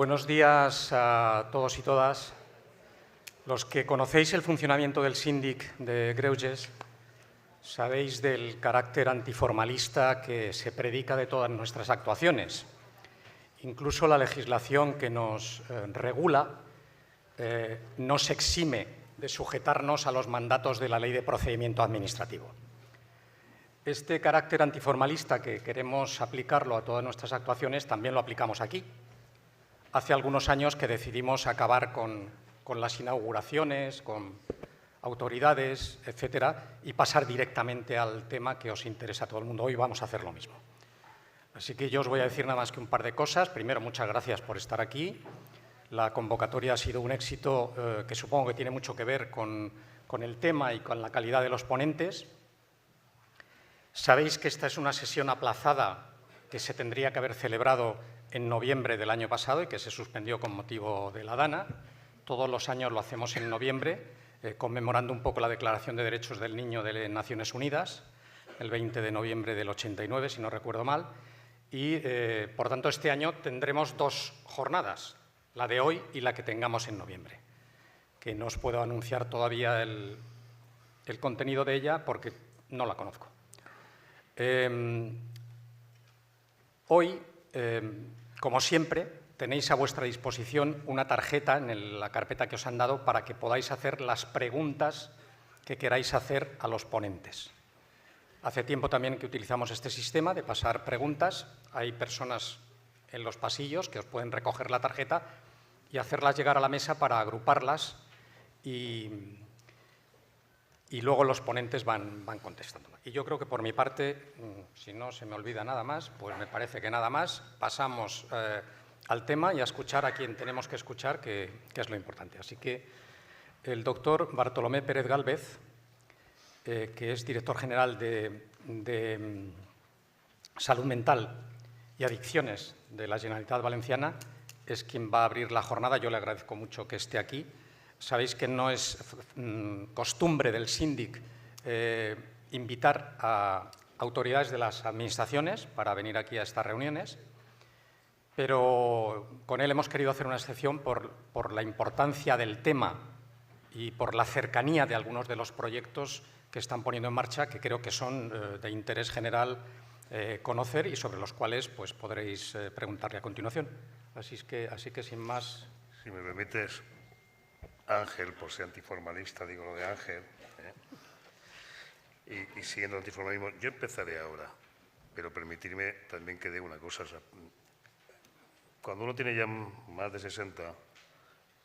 Buenos días a todos y todas. Los que conocéis el funcionamiento del Síndic de Greuges sabéis del carácter antiformalista que se predica de todas nuestras actuaciones. Incluso la legislación que nos regula no se exime de sujetarnos a los mandatos de la Ley de Procedimiento Administrativo. Este carácter antiformalista que queremos aplicarlo a todas nuestras actuaciones también lo aplicamos aquí. Hace algunos años que decidimos acabar con las inauguraciones, con autoridades, etcétera, y pasar directamente al tema que os interesa a todo el mundo. Hoy vamos a hacer lo mismo. Así que yo os voy a decir nada más que un par de cosas. Primero, muchas gracias por estar aquí. La convocatoria ha sido un éxito que supongo que tiene mucho que ver con el tema y con la calidad de los ponentes. Sabéis que esta es una sesión aplazada que se tendría que haber celebrado en noviembre del año pasado y que se suspendió con motivo de la DANA. Todos los años lo hacemos en noviembre, conmemorando un poco la Declaración de Derechos del Niño de Naciones Unidas, el 20 de noviembre del 89, si no recuerdo mal. Y, por tanto, este año tendremos dos jornadas, la de hoy y la que tengamos en noviembre, que no os puedo anunciar todavía el contenido de ella porque no la conozco. Hoy, como siempre, tenéis a vuestra disposición una tarjeta en la carpeta que os han dado para que podáis hacer las preguntas que queráis hacer a los ponentes. Hace tiempo también que utilizamos este sistema de pasar preguntas. Hay personas en los pasillos que os pueden recoger la tarjeta y hacerlas llegar a la mesa para agruparlas y luego los ponentes van contestando. Y yo creo que por mi parte, si no se me olvida nada más, pues me parece que nada más. Pasamos al tema y a escuchar a quien tenemos que escuchar, que es lo importante. Así que el doctor Bartolomé Pérez Gálvez, que es director general de Salud Mental y Adicciones de la Generalitat Valenciana, es quien va a abrir la jornada. Yo le agradezco mucho que esté aquí. Sabéis que no es costumbre del Síndic invitar a autoridades de las administraciones para venir aquí a estas reuniones, pero con él hemos querido hacer una excepción por la importancia del tema y por la cercanía de algunos de los proyectos que están poniendo en marcha, que creo que son de interés general conocer y sobre los cuales pues, podréis preguntarle a continuación. Así que sin más. Si me permites, Ángel, por ser antiformalista, digo lo de Ángel, y siguiendo el antiformalismo, yo empezaré ahora, pero permitirme también que dé una cosa. O sea, cuando uno tiene ya más de 60,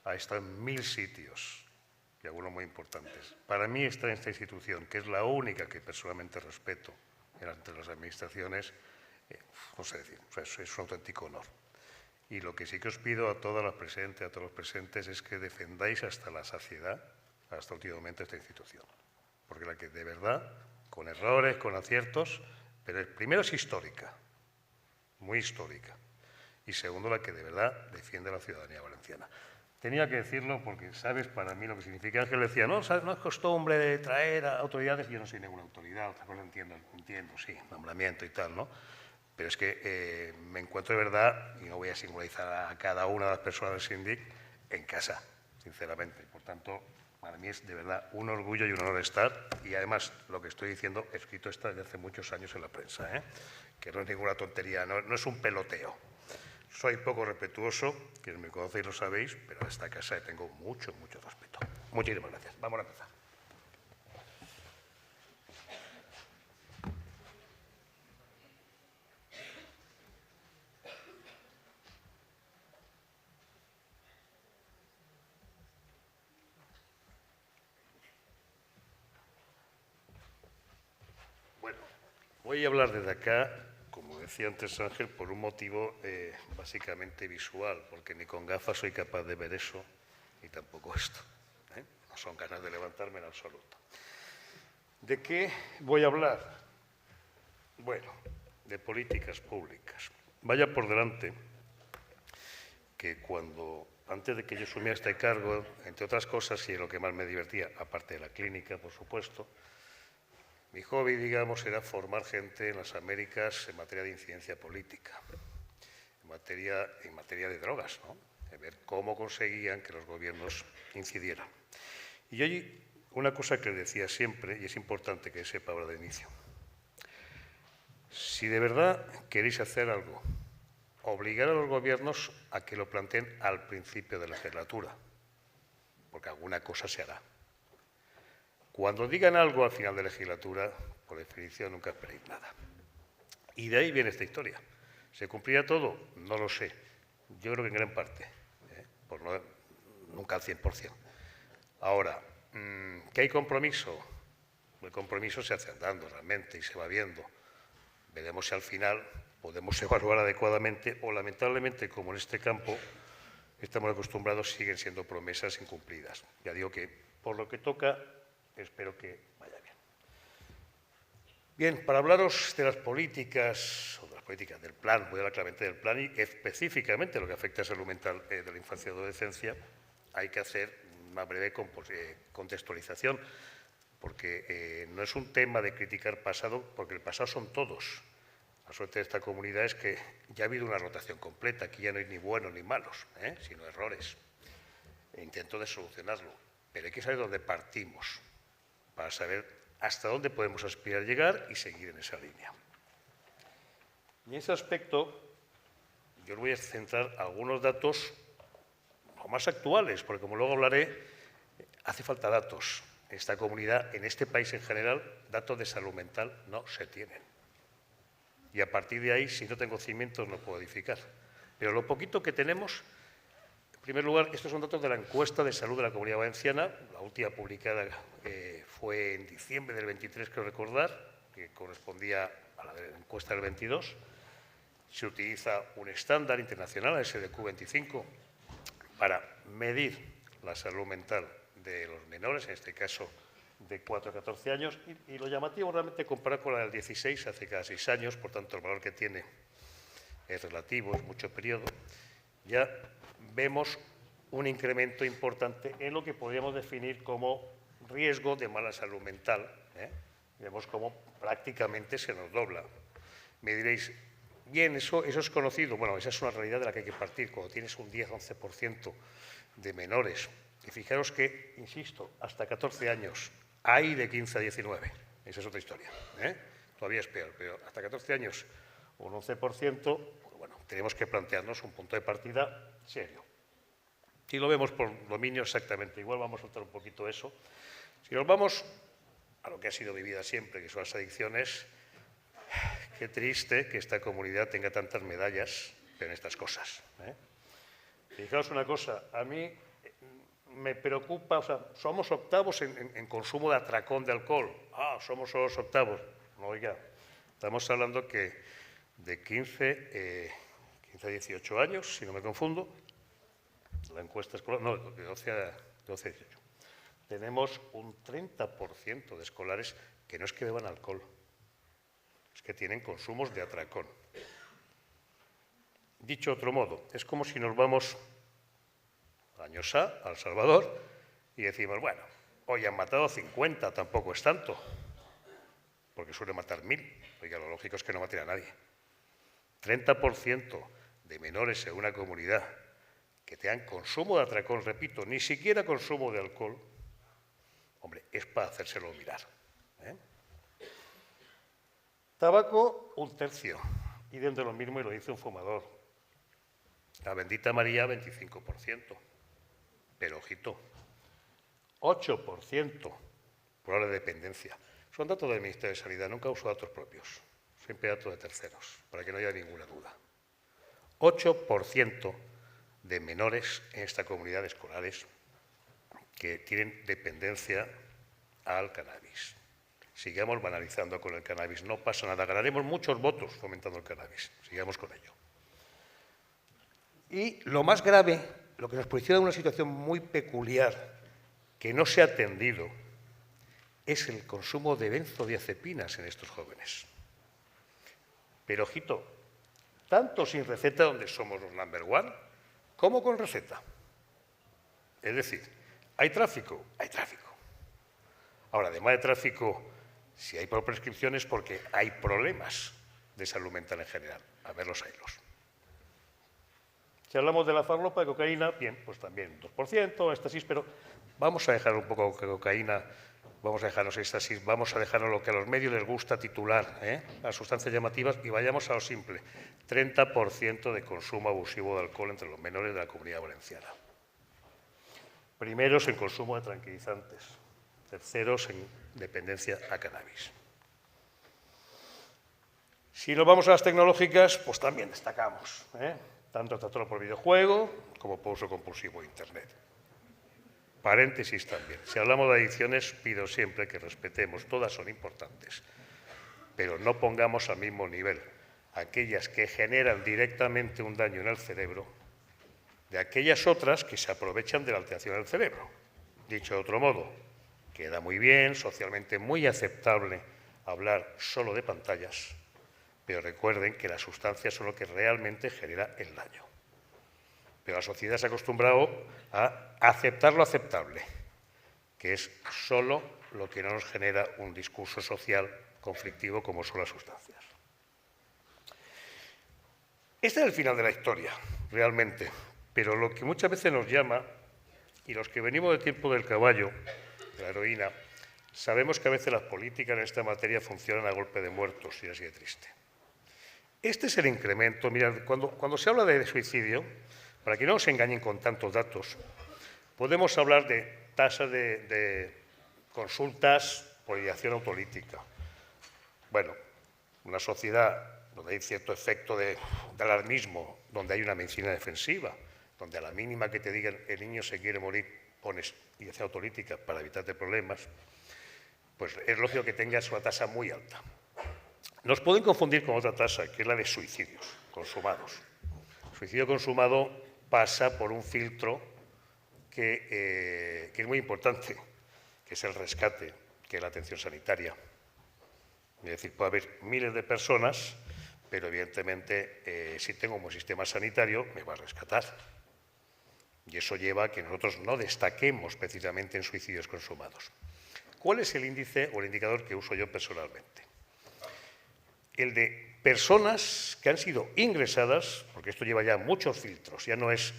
ha estado en 1000 sitios, y algunos muy importantes. Para mí estar en esta institución, que es la única que personalmente respeto entre las administraciones, no sé decir, o sea, es un auténtico honor. Y lo que sí que os pido a todas las presentes, a todos los presentes, es que defendáis hasta la saciedad, hasta el último momento, esta institución. Porque la que de verdad, con errores, con aciertos, pero primero es histórica, muy histórica. Y segundo, la que de verdad defiende a la ciudadanía valenciana. Tenía que decirlo porque sabes para mí lo que significa. Ángel decía, no, ¿sabes? No es costumbre de traer a autoridades. Yo no soy ninguna autoridad, otra cosa entiendo, sí, nombramiento y tal, ¿no? Pero es que me encuentro de verdad, y no voy a singularizar a cada una de las personas del Síndic, en casa, sinceramente. Por tanto, para mí es de verdad un orgullo y un honor estar. Y además, lo que estoy diciendo, he escrito esto desde hace muchos años en la prensa, que no es ninguna tontería, no es un peloteo. Soy poco respetuoso, quienes me conocéis lo sabéis, pero a esta casa tengo mucho respeto. Muchísimas gracias. Vamos a empezar. Bueno, voy a hablar desde acá, como decía antes Ángel, por un motivo básicamente visual, porque ni con gafas soy capaz de ver eso, ni tampoco esto. No son ganas de levantarme en absoluto. ¿De qué voy a hablar? Bueno, de políticas públicas. Vaya por delante que antes de que yo asumiera este cargo, entre otras cosas, y lo que más me divertía, aparte de la clínica, por supuesto, mi hobby, digamos, era formar gente en las Américas en materia de incidencia política. en materia de drogas, ¿no? De ver cómo conseguían que los gobiernos incidieran. Y hay una cosa que les decía siempre, y es importante que sepa ahora de inicio. Si de verdad queréis hacer algo, obligar a los gobiernos a que lo planteen al principio de la legislatura, porque alguna cosa se hará. Cuando digan algo al final de la legislatura, por definición nunca esperéis nada. Y de ahí viene esta historia. ¿Se cumplirá todo? No lo sé. Yo creo que en gran parte, por no, nunca al 100%. Ahora, ¿que hay compromiso? El compromiso se hace andando realmente y se va viendo. Veremos si al final podemos evaluar adecuadamente o, lamentablemente, como en este campo estamos acostumbrados, siguen siendo promesas incumplidas. Ya digo que, por lo que toca, espero que vaya bien. Bien, para hablaros de las políticas, o de las políticas del plan, voy a hablar claramente del plan y específicamente lo que afecta a la salud mental de la infancia y adolescencia, hay que hacer una breve contextualización, porque no es un tema de criticar pasado, porque el pasado son todos. La suerte de esta comunidad es que ya ha habido una rotación completa, aquí ya no hay ni buenos ni malos, sino errores. E intento de solucionarlo, pero hay que saber dónde partimos, para saber hasta dónde podemos aspirar a llegar y seguir en esa línea. Y en ese aspecto, yo os voy a centrar algunos datos lo más actuales, porque como luego hablaré, hace falta datos. En esta comunidad, en este país en general, datos de salud mental no se tienen. Y a partir de ahí, si no tengo cimientos, no puedo edificar. Pero lo poquito que tenemos, en primer lugar, estos son datos de la encuesta de salud de la Comunidad Valenciana, la última publicada fue en diciembre del 23, creo recordar, que correspondía a la encuesta del 22. Se utiliza un estándar internacional, el SDQ-25, para medir la salud mental de los menores, en este caso de 4 a 14 años, y lo llamativo realmente comparar con la del 16, hace cada 6 años, por tanto el valor que tiene es relativo, es mucho periodo, ya vemos un incremento importante en lo que podríamos definir como riesgo de mala salud mental. Vemos cómo prácticamente se nos dobla. Me diréis, bien, eso es conocido. Bueno, esa es una realidad de la que hay que partir. Cuando tienes un 10-11% de menores, y fijaros que, insisto, hasta 14 años, hay de 15 a 19. Esa es otra historia. Todavía es peor, pero hasta 14 años, un 11%, bueno, tenemos que plantearnos un punto de partida serio. Si lo vemos por dominio exactamente igual, vamos a soltar un poquito eso. Si nos vamos a lo que ha sido mi vida siempre, que son las adicciones, qué triste que esta comunidad tenga tantas medallas en estas cosas. Fijaos una cosa, a mí me preocupa, o sea, somos octavos en consumo de atracón de alcohol. Somos solo los octavos. No, oiga, estamos hablando que de 15 a 18 años, si no me confundo, la encuesta escolar, no, de 12 a 18. Tenemos un 30% de escolares que no es que beban alcohol, es que tienen consumos de atracón. Dicho de otro modo, es como si nos vamos a Añosá, a El Salvador, y decimos, bueno, hoy han matado 50, tampoco es tanto, porque suele matar 1000. Oiga, lo lógico es que no maten a nadie. 30% de menores en una comunidad que tengan consumo de atracón, repito, ni siquiera consumo de alcohol, hombre, es para hacérselo mirar. Tabaco, un tercio, y dentro de lo mismo, y lo dice un fumador. La bendita María, 25%, pero ojito, 8% probable dependencia. Son datos del Ministerio de Sanidad, nunca uso datos propios, siempre datos de terceros, para que no haya ninguna duda. 8% de menores en esta comunidad de escolares que tienen dependencia al cannabis. Sigamos banalizando con el cannabis, no pasa nada, ganaremos muchos votos fomentando el cannabis, sigamos con ello. Y lo más grave, lo que nos posiciona en una situación muy peculiar, que no se ha atendido, es el consumo de benzodiazepinas en estos jóvenes. Pero, ojito, tanto sin receta, donde somos los number one, como con receta. Es decir, ¿hay tráfico? Hay tráfico. Ahora, además de tráfico, si hay por prescripción es porque hay problemas de salud mental en general. A ver los haylos. Si hablamos de la farlopa de cocaína, bien, pues también 2%, éxtasis, pero vamos a dejar un poco de cocaína, vamos a dejarnos éxtasis, vamos a dejarnos lo que a los medios les gusta titular, las sustancias llamativas, y vayamos a lo simple, 30% de consumo abusivo de alcohol entre los menores de la Comunidad Valenciana. Primeros en consumo de tranquilizantes, terceros en dependencia a cannabis. Si nos vamos a las tecnológicas, pues también destacamos, tanto trastorno por videojuego como por uso compulsivo de Internet. Paréntesis también, si hablamos de adicciones, pido siempre que respetemos, todas son importantes, pero no pongamos al mismo nivel aquellas que generan directamente un daño en el cerebro de aquellas otras que se aprovechan de la alteración del cerebro. Dicho de otro modo, queda muy bien, socialmente muy aceptable hablar solo de pantallas, pero recuerden que las sustancias son lo que realmente genera el daño. Pero la sociedad se ha acostumbrado a aceptar lo aceptable, que es solo lo que no nos genera un discurso social conflictivo como son las sustancias. Este es el final de la historia, realmente, pero lo que muchas veces nos llama, y los que venimos del tiempo del caballo, de la heroína, sabemos que a veces las políticas en esta materia funcionan a golpe de muertos, y así de triste. Este es el incremento. Mirad, cuando se habla de suicidio, para que no nos engañen con tantos datos, podemos hablar de tasas de consultas por ideación autolítica. Bueno, una sociedad donde hay cierto efecto de alarmismo, donde hay una medicina defensiva, donde a la mínima que te digan el niño se quiere morir, pones ideación autolítica para evitarte problemas, pues es lógico que tengas una tasa muy alta. Nos pueden confundir con otra tasa, que es la de suicidios consumados. El suicidio consumado pasa por un filtro que es muy importante, que es el rescate, que es la atención sanitaria. Es decir, puede haber miles de personas, pero evidentemente si tengo un buen sistema sanitario me va a rescatar. Y eso lleva a que nosotros no destaquemos precisamente en suicidios consumados. ¿Cuál es el índice o el indicador que uso yo personalmente? El de personas que han sido ingresadas, porque esto lleva ya muchos filtros, ya no es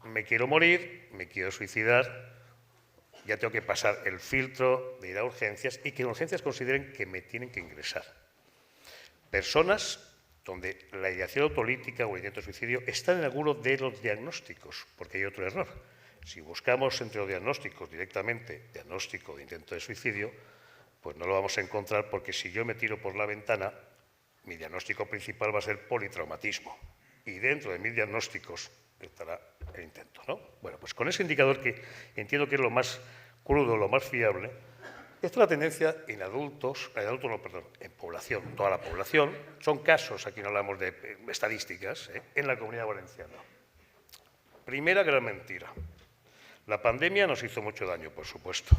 me quiero morir, me quiero suicidar, ya tengo que pasar el filtro de ir a urgencias y que en urgencias consideren que me tienen que ingresar. Personas donde la ideación autolítica o el intento de suicidio está en alguno de los diagnósticos, porque hay otro error. Si buscamos entre los diagnósticos directamente diagnóstico de intento de suicidio, pues no lo vamos a encontrar, porque si yo me tiro por la ventana, mi diagnóstico principal va a ser politraumatismo. Y dentro de mis diagnósticos estará el intento, ¿no? Bueno, pues con ese indicador, que entiendo que es lo más crudo, lo más fiable, esta es la tendencia en en población, toda la población. Son casos, aquí no hablamos de estadísticas, en la Comunidad Valenciana. Primera gran mentira. La pandemia nos hizo mucho daño, por supuesto,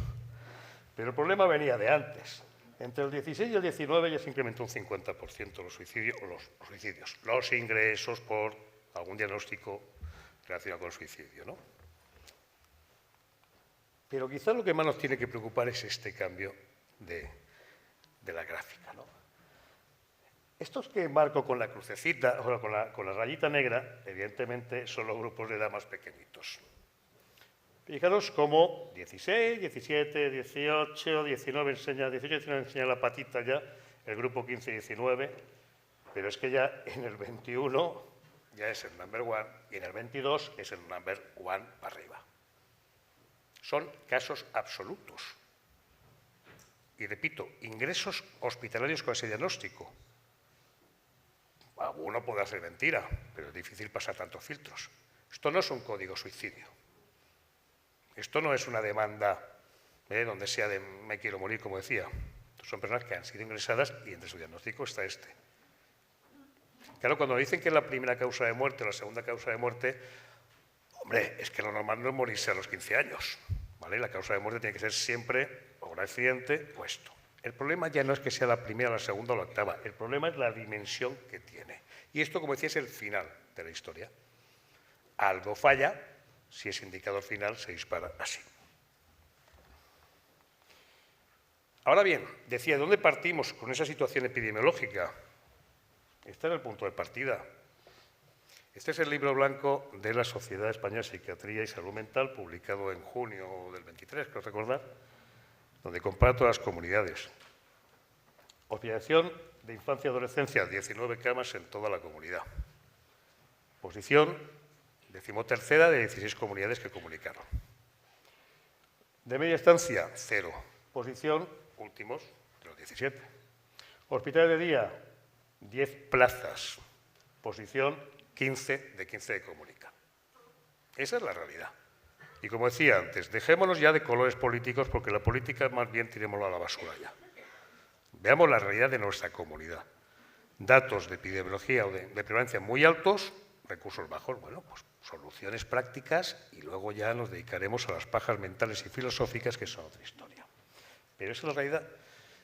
pero el problema venía de antes. Entre el 16 y el 19 ya se incrementó un 50% los suicidios, los ingresos por algún diagnóstico relacionado con el suicidio, ¿no? Pero quizás lo que más nos tiene que preocupar es este cambio de la gráfica, ¿no? Estos que marco con la crucecita, o con la rayita negra, evidentemente son los grupos de edad más pequeñitos. Fijaros cómo 16, 17, 18, 19 enseña, 18, 19 enseña la patita ya, el grupo 15 y 19, pero es que ya en el 21 ya es el number one y en el 22 es el number one para arriba. Son casos absolutos. Y repito, ingresos hospitalarios con ese diagnóstico. Alguno podrá ser mentira, pero es difícil pasar tantos filtros. Esto no es un código suicidio. Esto no es una demanda donde sea de me quiero morir, como decía. Son personas que han sido ingresadas y entre su diagnóstico está este. Claro, cuando dicen que es la primera causa de muerte o la segunda causa de muerte, hombre, es que lo normal no es morirse a los 15 años, ¿vale? La causa de muerte tiene que ser siempre o un accidente o esto. El problema ya no es que sea la primera, la segunda o la octava. El problema es la dimensión que tiene. Y esto, como decía, es el final de la historia. Algo falla si ese indicador final se dispara así. Ahora bien, decía, ¿de dónde partimos con esa situación epidemiológica? Este era el punto de partida. Este es el libro blanco de la Sociedad Española de Psiquiatría y Salud Mental, publicado en junio del 23, creo recordar, donde compara todas las comunidades. Hospitalización de infancia y adolescencia, 19 camas en toda la comunidad. Posición 13ª de 16 comunidades que comunicaron. De media estancia, 0. Posición, últimos, de los 17. Hospitales de día, 10 plazas. Posición, 15 de 15 que comunican. Esa es la realidad. Y como decía antes, dejémonos ya de colores políticos porque la política más bien tirémosla a la basura ya. Veamos la realidad de nuestra comunidad. Datos de epidemiología o de prevalencia muy altos, recursos bajos, bueno, pues soluciones prácticas y luego ya nos dedicaremos a las pajas mentales y filosóficas que son otra historia. Pero esa es la realidad.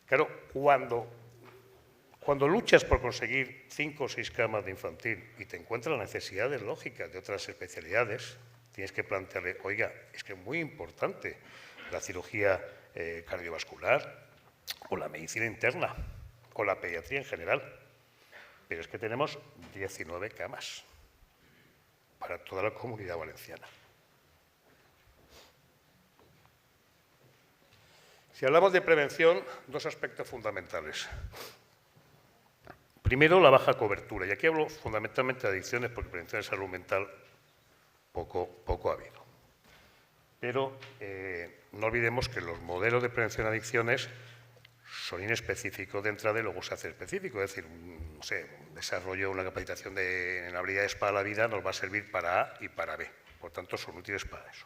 Claro, cuando luchas por conseguir 5 o 6 camas de infantil y te encuentras necesidades lógicas de otras especialidades, tienes que plantearle, oiga, es que es muy importante la cirugía cardiovascular o la medicina interna o la pediatría en general, pero es que tenemos 19 camas para toda la Comunidad Valenciana. Si hablamos de prevención, dos aspectos fundamentales. Primero, la baja cobertura. Y aquí hablo fundamentalmente de adicciones, porque prevención de salud mental poco ha habido. Pero no olvidemos que los modelos de prevención de adicciones son inespecíficos de entrada y luego se hace específico. Es decir, no sé, desarrollo una capacitación en habilidades para la vida nos va a servir para A y para B. Por tanto, son útiles para eso.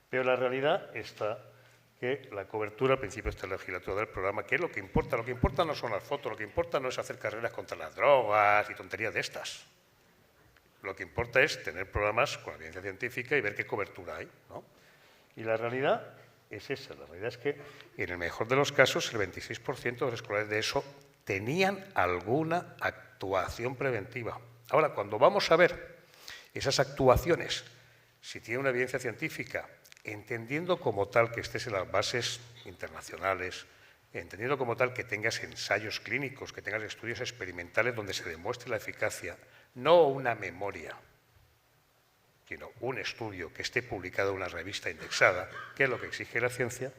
Pero la realidad está que la cobertura al principio de esta legislatura del programa, ¿qué es lo que importa? Lo que importa no son las fotos, lo que importa no es hacer carreras contra las drogas y tonterías de estas. Lo que importa es tener programas con evidencia científica y ver qué cobertura hay, ¿no? Y la realidad es esa. La realidad es que, en el mejor de los casos, el 26% de los escolares de ESO tenían alguna actuación preventiva. Ahora, cuando vamos a ver esas actuaciones, si tienen una evidencia científica, entendiendo como tal que estés en las bases internacionales, entendiendo como tal que tengas ensayos clínicos, que tengas estudios experimentales donde se demuestre la eficacia, no una memoria, sino un estudio que esté publicado en una revista indexada, que es lo que exige la ciencia,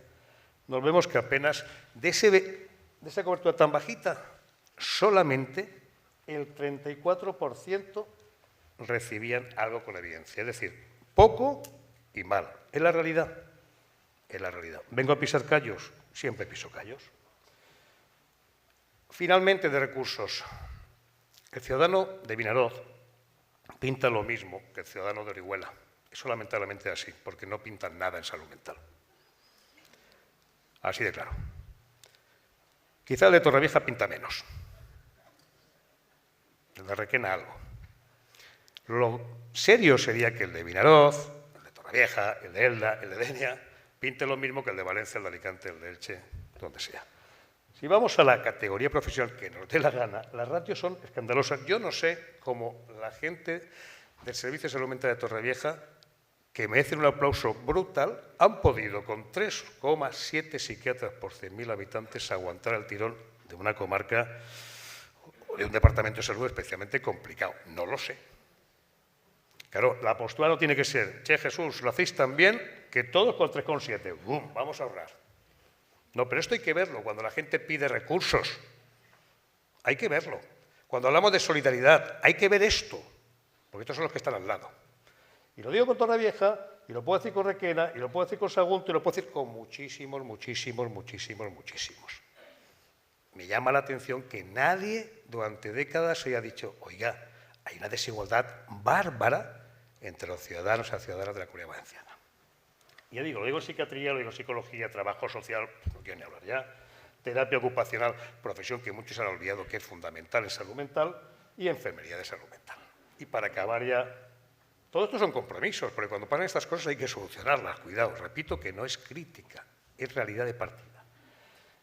nos vemos que apenas de esa cobertura tan bajita, solamente el 34% recibían algo con evidencia. Es decir, poco y mal. Es la realidad. Es la realidad. ¿Vengo a pisar callos? Siempre piso callos. Finalmente, de recursos. El ciudadano de Vinaroz pinta lo mismo que el ciudadano de Orihuela. Eso lamentablemente es así, porque no pintan nada en salud mental. Así de claro. Quizá el de Torrevieja pinta menos. El de Requena algo. Lo serio sería que el de Vinaroz, el de Torrevieja, el de Elda, el de Denia, pinte lo mismo que el de Valencia, el de Alicante, el de Elche, donde sea. Si vamos a la categoría profesional que nos dé la gana, las ratios son escandalosas. Yo no sé cómo la gente del Servicio de Salud Mental de Torrevieja, que merecen un aplauso brutal, han podido con 3,7 psiquiatras por 100.000 habitantes aguantar el tirón de una comarca o de un departamento de salud especialmente complicado. No lo sé. Claro, la postura no tiene que ser, che Jesús, lo hacéis tan bien que todos con 3,7. Vamos a ahorrar. No, pero esto hay que verlo. Cuando la gente pide recursos, hay que verlo. Cuando hablamos de solidaridad, hay que ver esto, porque estos son los que están al lado. Y lo digo con Torrevieja, y lo puedo decir con Requena, y lo puedo decir con Sagunto, y lo puedo decir con muchísimos. Me llama la atención que nadie durante décadas haya dicho, oiga, hay una desigualdad bárbara entre los ciudadanos y las ciudadanas de la Comunidad Valenciana. Ya digo, lo digo en psiquiatría, lo digo en psicología, trabajo social, no quiero ni hablar ya, terapia ocupacional, profesión que muchos han olvidado que es fundamental en salud mental, y enfermería de salud mental. Y para acabar ya, todo esto son compromisos, porque cuando pasan estas cosas hay que solucionarlas. Cuidado, repito que no es crítica, es realidad de partida.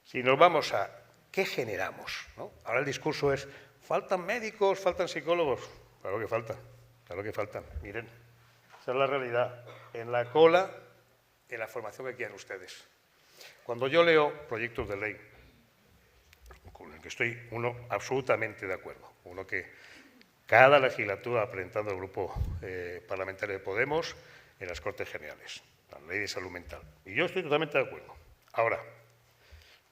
Si nos vamos a qué generamos, ¿no? Ahora el discurso es, faltan médicos, faltan psicólogos. Claro que faltan. Miren, esa es la realidad. En la cola, en la formación que quieran ustedes. Cuando yo leo proyectos de ley, con el que estoy absolutamente de acuerdo, uno que cada legislatura presentando el Grupo Parlamentario de Podemos en las Cortes Generales, la Ley de Salud Mental. Y yo estoy totalmente de acuerdo. Ahora,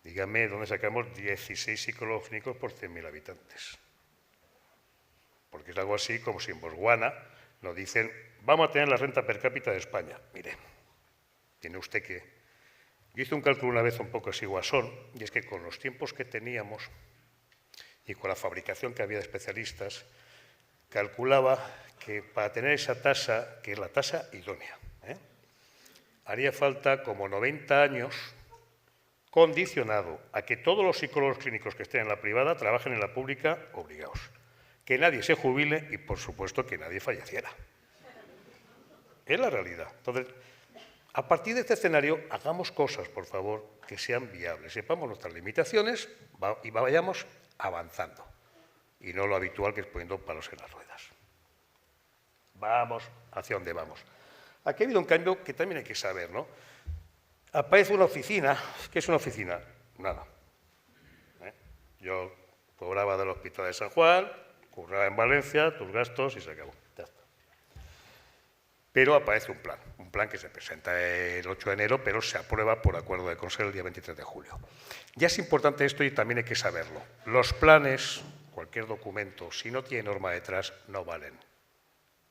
díganme dónde sacamos 16 psicólogos clínicos por 100.000 habitantes. Porque es algo así como si en Botswana nos dicen, vamos a tener la renta per cápita de España. Mire, tiene usted que... Yo hice un cálculo una vez un poco así guasón, y es que con los tiempos que teníamos y con la fabricación que había de especialistas, calculaba que para tener esa tasa, que es la tasa idónea, haría falta como 90 años condicionado a que todos los psicólogos clínicos que estén en la privada trabajen en la pública obligados. Que nadie se jubile y, por supuesto, que nadie falleciera. Es la realidad. Entonces, a partir de este escenario, hagamos cosas, por favor, que sean viables. Sepamos nuestras limitaciones y vayamos avanzando. Y no lo habitual que es poniendo palos en las ruedas. Vamos hacia donde vamos. Aquí ha habido un cambio que también hay que saber, ¿no? Aparece una oficina. ¿Qué es una oficina? Nada. Yo cobraba del Hospital de San Juan, cobraba en Valencia, tus gastos y se acabó. Ya está. Pero aparece un plan que se presenta el 8 de enero, pero se aprueba por acuerdo de Consejo el día 23 de julio. Ya es importante esto y también hay que saberlo. Los planes, cualquier documento, si no tiene norma detrás, no valen.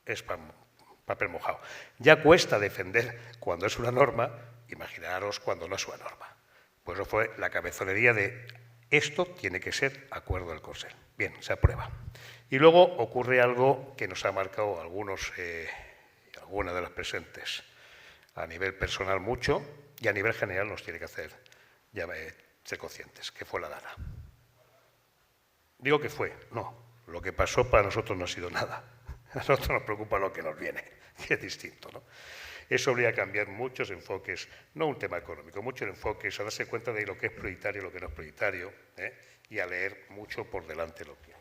Es papel mojado. Ya cuesta defender cuando es una norma, imaginaros cuando no es una norma. Pues eso fue la cabezonería de esto tiene que ser acuerdo del Consejo. Bien, se aprueba. Y luego ocurre algo que nos ha marcado algunas de las presentes. A nivel personal mucho y a nivel general nos tiene que hacer ser conscientes, que fue la DANA. Digo que fue, no. Lo que pasó para nosotros no ha sido nada. A nosotros nos preocupa lo que nos viene, que es distinto, ¿no? Eso obliga a cambiar muchos enfoques, no un tema económico, muchos enfoques, a darse cuenta de lo que es prioritario y lo que no es prioritario, y a leer mucho por delante lo que hay.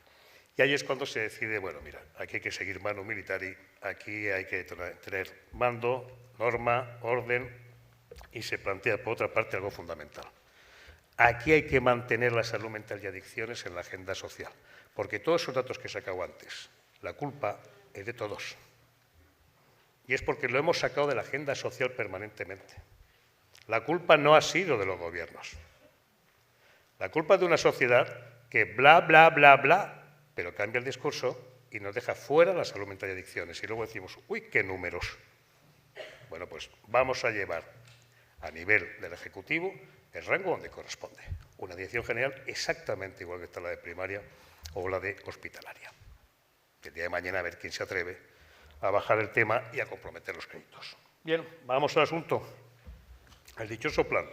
Y ahí es cuando se decide, bueno, mira, aquí hay que seguir manu militari, aquí hay que tener mando, norma, orden, y se plantea, por otra parte, algo fundamental. Aquí hay que mantener la salud mental y adicciones en la agenda social, porque todos esos datos que he sacado antes, la culpa es de todos. Y es porque lo hemos sacado de la agenda social permanentemente. La culpa no ha sido de los gobiernos. La culpa es de una sociedad que bla, bla, bla, bla, pero cambia el discurso y nos deja fuera la salud mental y adicciones. Y luego decimos, uy, qué números. Bueno, pues vamos a llevar a nivel del Ejecutivo el rango donde corresponde. Una dirección general exactamente igual que está la de primaria o la de hospitalaria. El día de mañana a ver quién se atreve a bajar el tema y a comprometer los créditos. Bien, vamos al asunto. El dichoso plan.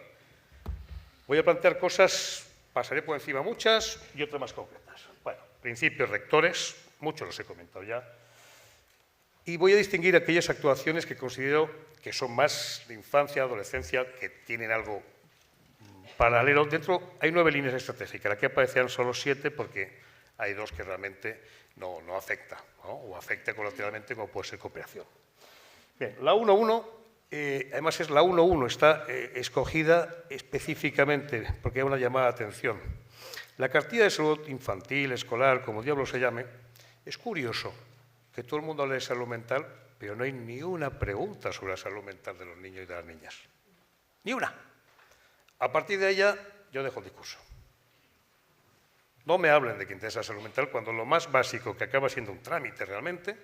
Voy a plantear cosas, pasaré por encima muchas y otras más concretas. Bueno, principios rectores, muchos los he comentado ya. Y voy a distinguir aquellas actuaciones que considero que son más de infancia, adolescencia, que tienen algo paralelo. Dentro hay 9 líneas estratégicas. Aquí aparecerán solo 7 porque hay 2 que realmente no afecta, ¿no? O afecta colateralmente como puede ser cooperación. Bien, la 1.1, además es la 1.1, está escogida específicamente porque hay una llamada de atención. La cartilla de salud infantil, escolar, como diablo se llame, es curioso que todo el mundo hable de salud mental, pero no hay ni una pregunta sobre la salud mental de los niños y de las niñas. Ni una. A partir de ella, yo dejo el discurso. No me hablen de que interesa la salud mental cuando lo más básico, que acaba siendo un trámite realmente,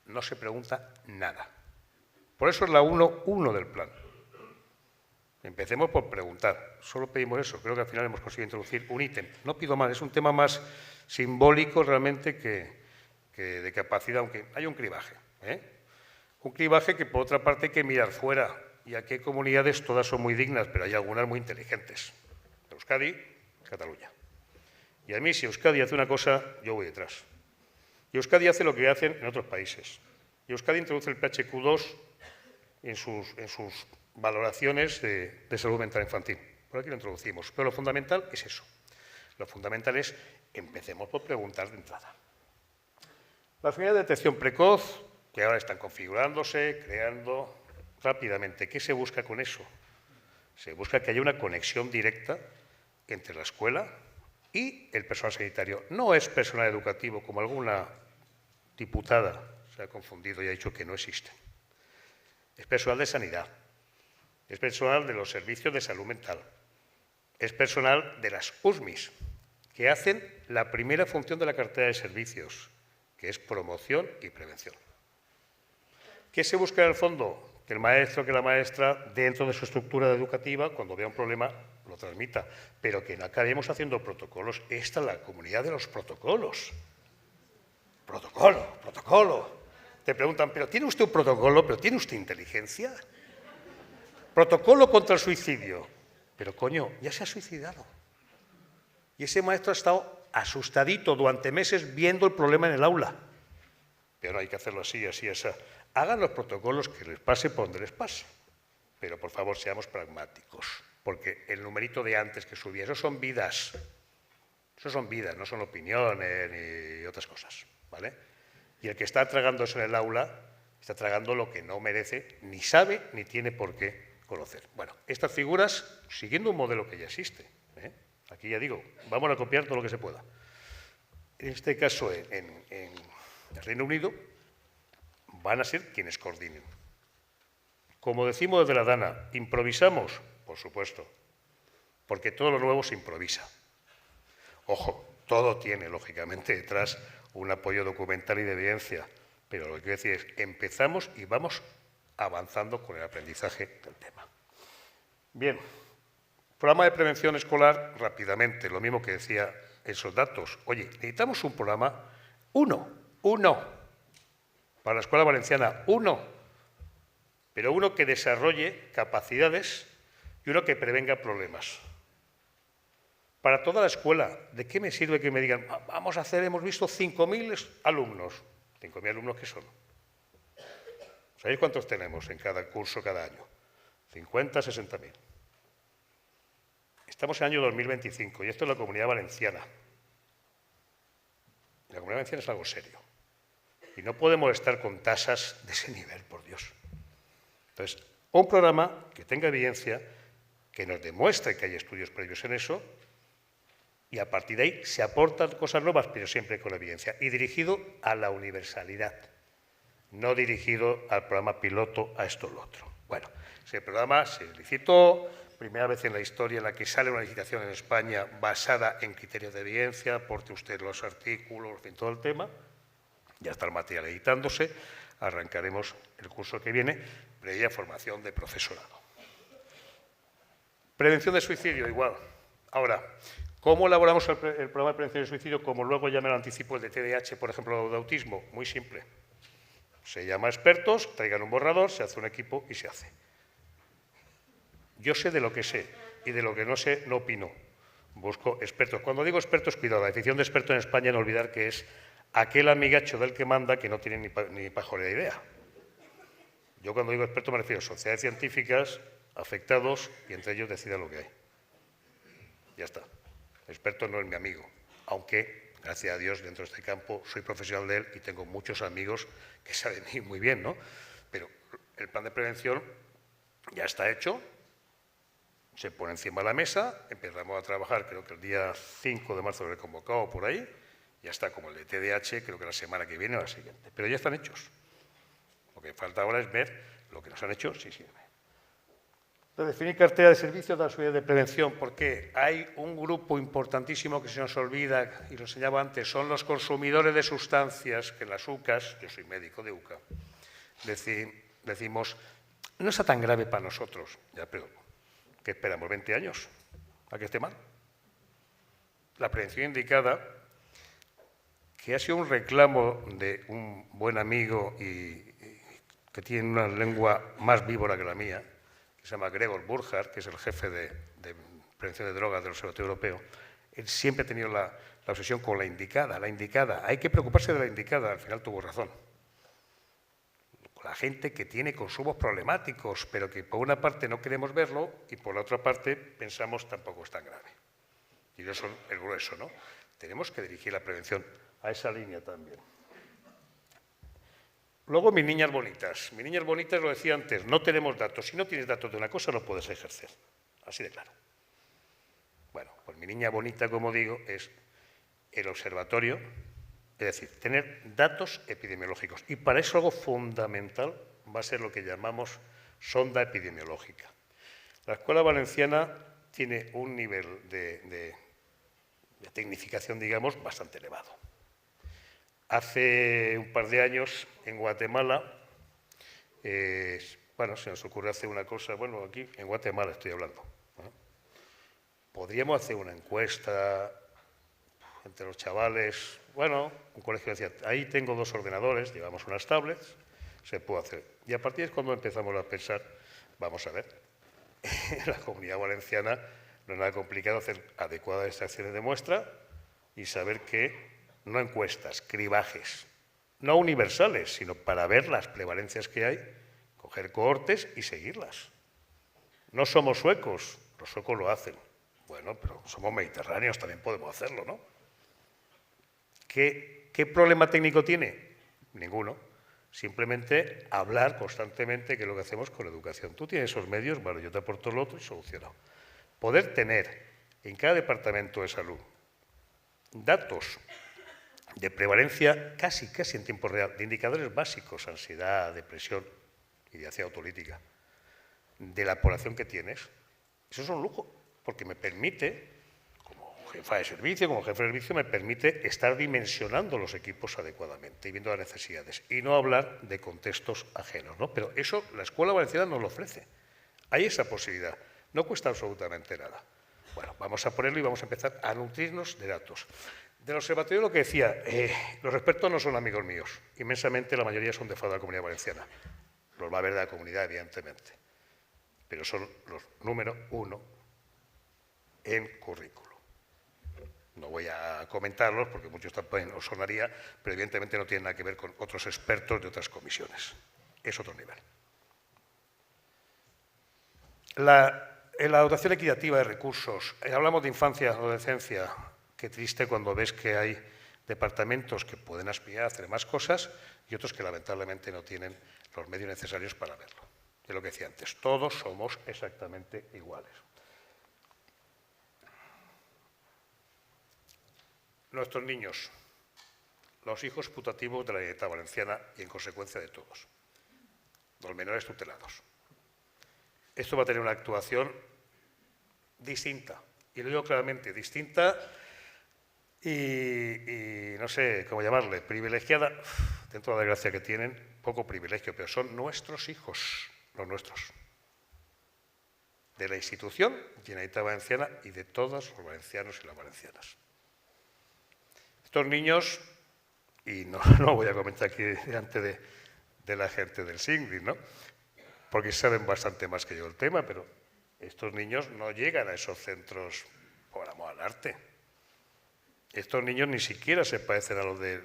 no se pregunta nada. Por eso es la 1.1 del plan. Empecemos por preguntar. Solo pedimos eso. Creo que al final hemos conseguido introducir un ítem. No pido más. Es un tema más simbólico realmente que de capacidad, aunque hay un clivaje. Un clivaje que, por otra parte, hay que mirar fuera. Y aquí hay comunidades, todas son muy dignas, pero hay algunas muy inteligentes. Euskadi, Cataluña. Y a mí, si Euskadi hace una cosa, yo voy detrás. Y Euskadi hace lo que hacen en otros países. Y Euskadi introduce el PHQ2 en sus valoraciones de salud mental infantil. Por aquí lo introducimos. Pero lo fundamental es eso. Lo fundamental es, empecemos por preguntar de entrada. Las unidades de detección precoz, que ahora están configurándose, creando rápidamente. ¿Qué se busca con eso? Se busca que haya una conexión directa entre la escuela y el personal sanitario. No es personal educativo, como alguna diputada se ha confundido y ha dicho que no existen. Es personal de sanidad, es personal de los servicios de salud mental, es personal de las USMIs, que hacen la primera función de la cartera de servicios, que es promoción y prevención. ¿Qué se busca en el fondo? Que el maestro, que la maestra, dentro de su estructura educativa, cuando vea un problema, lo transmita, pero que no acabemos haciendo protocolos. Esta es la comunidad de los protocolos. Protocolo, protocolo. Te preguntan, ¿pero tiene usted un protocolo? ¿Pero tiene usted inteligencia? Protocolo contra el suicidio. Pero, coño, ya se ha suicidado. Y ese maestro ha estado asustadito durante meses viendo el problema en el aula. Pero no hay que hacerlo así, así, así. Hagan los protocolos que les pase por donde les pase. Pero, por favor, seamos pragmáticos. Porque el numerito de antes que subía, eso son vidas. Eso son vidas, no son opiniones ni otras cosas, ¿vale? Y el que está tragando eso en el aula, está tragando lo que no merece, ni sabe, ni tiene por qué conocer. Bueno, estas figuras, siguiendo un modelo que ya existe, ¿eh? Aquí ya digo, vamos a copiar todo lo que se pueda. En este caso, en el Reino Unido, van a ser quienes coordinen. Como decimos desde la DANA, ¿improvisamos? Por supuesto, porque todo lo nuevo se improvisa. Ojo, todo tiene, lógicamente, detrás un apoyo documental y de evidencia, pero lo que quiero decir es, empezamos y vamos avanzando con el aprendizaje del tema. Bien, programa de prevención escolar, rápidamente, lo mismo que decía esos datos. Oye, necesitamos un programa, uno, para la escuela valenciana, pero uno que desarrolle capacidades y uno que prevenga problemas. Para toda la escuela, ¿de qué me sirve que me digan, vamos a hacer, hemos visto 5.000 alumnos? ¿5.000 alumnos qué son? ¿Sabéis cuántos tenemos en cada curso, cada año? 50, 60.000. Estamos en el año 2025 y esto es la Comunidad Valenciana. La Comunidad Valenciana es algo serio. Y no podemos estar con tasas de ese nivel, por Dios. Entonces, un programa que tenga evidencia, que nos demuestre que hay estudios previos en eso, y a partir de ahí se aportan cosas nuevas, pero siempre con evidencia, y dirigido a la universalidad, no dirigido al programa piloto, a esto o lo otro. Bueno, ese programa se licitó, primera vez en la historia en la que sale una licitación en España basada en criterios de evidencia, aporte usted los artículos, en fin, todo el tema, ya está el material editándose, arrancaremos el curso que viene, previa formación de profesorado. Prevención de suicidio, igual. Ahora, ¿cómo elaboramos el programa de prevención de suicidio? Como luego ya me lo anticipo el de TDAH, por ejemplo, de autismo. Muy simple. Se llama a expertos, traigan un borrador, se hace un equipo y se hace. Yo sé de lo que sé y de lo que no sé no opino. Busco expertos. Cuando digo expertos, cuidado, la definición de experto en España no olvidar que es aquel amigacho del que manda que no tiene ni pajolera idea. Yo cuando digo experto me refiero a sociedades científicas, afectados y entre ellos decidan lo que hay. Ya está. Experto no es mi amigo, aunque, gracias a Dios, dentro de este campo soy profesional de él y tengo muchos amigos que saben muy bien, ¿no? Pero el plan de prevención ya está hecho, se pone encima de la mesa, empezamos a trabajar, creo que el día 5 de marzo lo he convocado por ahí, ya está como el de TDAH, creo que la semana que viene o la siguiente, pero ya están hechos. Lo que falta ahora es ver lo que nos han hecho, si sirve. De definir cartera de servicios de la seguridad de prevención, porque hay un grupo importantísimo que se nos olvida, y lo enseñaba antes, son los consumidores de sustancias, que en las UCAs, yo soy médico de UCA, decimos, no está tan grave para nosotros, ya, pero ¿qué esperamos? ¿20 años a que esté mal? La prevención indicada, que ha sido un reclamo de un buen amigo y que tiene una lengua más víbora que la mía, que se llama Gregor Burkhardt, que es el jefe de prevención de drogas del Observatorio Europeo. Él siempre ha tenido la obsesión con la indicada, la indicada. Hay que preocuparse de la indicada, al final tuvo razón. La gente que tiene consumos problemáticos, pero que por una parte no queremos verlo y por la otra parte pensamos tampoco es tan grave. Y eso es el grueso, ¿no? Tenemos que dirigir la prevención a esa línea también. Luego, mis niñas bonitas. Mis niñas bonitas, lo decía antes, no tenemos datos. Si no tienes datos de una cosa, no puedes ejercer. Así de claro. Bueno, pues mi niña bonita, como digo, es el observatorio Es decir, tener datos epidemiológicos. Y para eso algo fundamental va a ser lo que llamamos sonda epidemiológica. La Escuela Valenciana tiene un nivel de tecnificación, digamos, bastante elevado. Hace un par de años, en Guatemala, bueno, se nos ocurre hacer una cosa, bueno, aquí en Guatemala estoy hablando, ¿no? Podríamos hacer una encuesta entre los chavales, bueno, un colegio decía, ahí tengo 2 ordenadores, llevamos unas tablets, se puede hacer. Y a partir de cuando empezamos a pensar, vamos a ver, en la Comunidad Valenciana no es nada complicado hacer adecuadas extracciones de muestra y saber que no encuestas, cribajes, no universales, sino para ver las prevalencias que hay, coger cohortes y seguirlas. No somos suecos, los suecos lo hacen. Bueno, pero somos mediterráneos, también podemos hacerlo, ¿no? ¿Qué problema técnico tiene? Ninguno. Simplemente hablar constantemente, que es lo que hacemos con educación. Tú tienes esos medios, vale, yo te aporto lo otro y solucionado. Poder tener en cada departamento de salud datos de prevalencia casi en tiempo real, de indicadores básicos, ansiedad, depresión, ideación autolítica, de la población que tienes, eso es un lujo, porque me permite, como jefa de servicio, como jefe de servicio, me permite estar dimensionando los equipos adecuadamente y viendo las necesidades, y no hablar de contextos ajenos, ¿no? Pero eso la Escuela Valenciana nos lo ofrece. Hay esa posibilidad, no cuesta absolutamente nada. Bueno, vamos a ponerlo y vamos a empezar a nutrirnos de datos. Del observatorio lo que decía, los expertos no son amigos míos, inmensamente la mayoría son de fuera de la Comunidad Valenciana. Los va a haber de la comunidad, evidentemente, pero son los número 1 en currículo. No voy a comentarlos porque muchos también os sonaría, pero evidentemente no tienen nada que ver con otros expertos de otras comisiones. Es otro nivel. En la dotación equitativa de recursos, hablamos de infancia y adolescencia. Qué triste cuando ves que hay departamentos que pueden aspirar a hacer más cosas y otros que lamentablemente no tienen los medios necesarios para verlo. Es lo que decía antes, todos somos exactamente iguales. Nuestros niños, los hijos putativos de la Generalitat Valenciana y en consecuencia de todos, los menores tutelados. Esto va a tener una actuación distinta, y lo digo claramente, distinta y no sé cómo llamarle, privilegiada, dentro de la desgracia que tienen, poco privilegio, pero son nuestros hijos, los nuestros, de la institución Generalitat Valenciana y de todos los valencianos y las valencianas. Estos niños, y no voy a comentar aquí delante de la gente del SINGRI, ¿no? Porque saben bastante más que yo el tema, pero estos niños no llegan a esos centros por amor al arte. Estos niños ni siquiera se parecen a los de,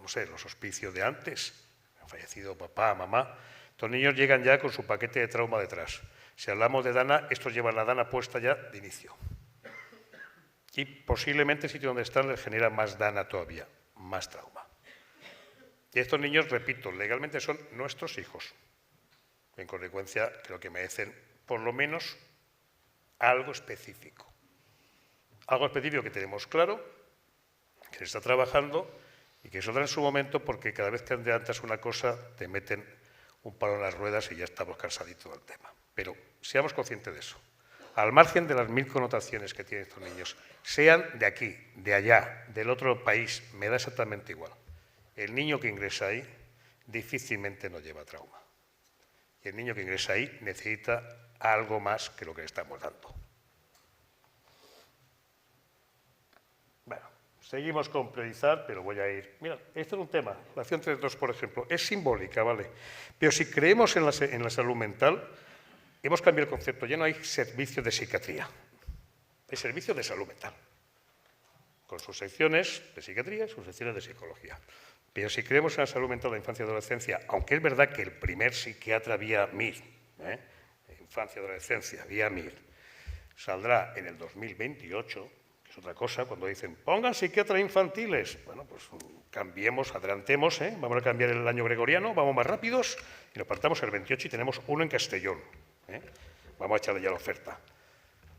no sé, los hospicios de antes. Han fallecido papá, mamá. Estos niños llegan ya con su paquete de trauma detrás. Si hablamos de Dana, estos llevan la Dana puesta ya de inicio. Y posiblemente el sitio donde están les genera más Dana todavía, más trauma. Y estos niños, repito, legalmente son nuestros hijos. En consecuencia, creo que merecen por lo menos algo específico. Algo específico que tenemos claro, que se está trabajando y que eso da en su momento porque cada vez que adelantas una cosa te meten un palo en las ruedas y ya estamos cansaditos del tema. Pero seamos conscientes de eso. Al margen de las 1000 connotaciones que tienen estos niños, sean de aquí, de allá, del otro país, me da exactamente igual. El niño que ingresa ahí difícilmente no lleva trauma. Y el niño que ingresa ahí necesita algo más que lo que le estamos dando. Bueno, seguimos con priorizar, pero voy a ir. Mira, este es un tema, la acción 3.2, por ejemplo, es simbólica, ¿vale? Pero si creemos en la salud mental, hemos cambiado el concepto, ya no hay servicio de psiquiatría, hay servicio de salud mental, con sus secciones de psiquiatría y sus secciones de psicología. Pero si creemos en la salud mental de la infancia y adolescencia, aunque es verdad que el primer psiquiatra vía MIR, infancia y adolescencia vía MIR, saldrá en el 2028, que es otra cosa, cuando dicen, pongan psiquiatras infantiles. Bueno, pues cambiemos, adelantemos, vamos a cambiar el año gregoriano, vamos más rápidos y nos partamos el 28 y tenemos uno en Castellón. Vamos a echarle ya la oferta.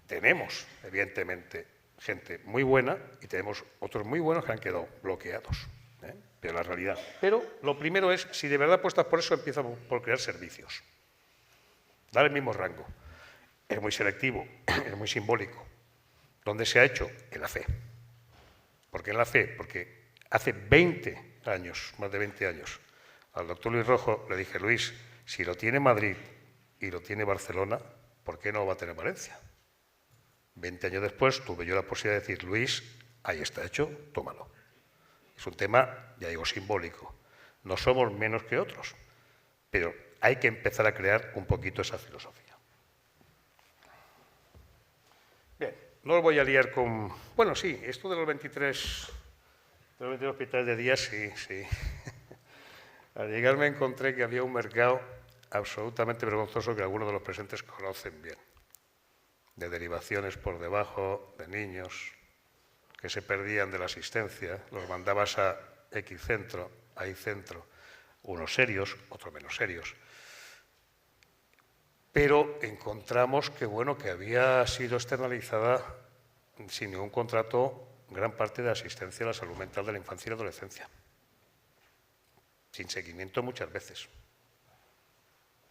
Tenemos, evidentemente, gente muy buena y tenemos otros muy buenos que han quedado bloqueados. Pero la realidad. Pero lo primero es, si de verdad apuestas por eso, empieza por crear servicios. Dar el mismo rango. Es muy selectivo, es muy simbólico. ¿Dónde se ha hecho? En la fe. ¿Por qué en la fe? Porque hace 20 años, más de 20 años, al doctor Luis Rojo le dije, Luis, si lo tiene Madrid y lo tiene Barcelona, ¿por qué no lo va a tener Valencia? 20 años después tuve yo la posibilidad de decir, Luis, ahí está hecho, tómalo. Es un tema, ya digo, simbólico. No somos menos que otros, pero hay que empezar a crear un poquito esa filosofía. Bien, no os voy a liar con... Bueno, sí, esto de los 23 hospitales de día, sí. Al llegar me encontré que había un mercado absolutamente vergonzoso que algunos de los presentes conocen bien, de derivaciones por debajo, de niños que se perdían de la asistencia, los mandabas a X centro, a Y centro, unos serios, otros menos serios. Pero encontramos que, bueno, que había sido externalizada sin ningún contrato gran parte de asistencia a la salud mental de la infancia y la adolescencia, sin seguimiento muchas veces.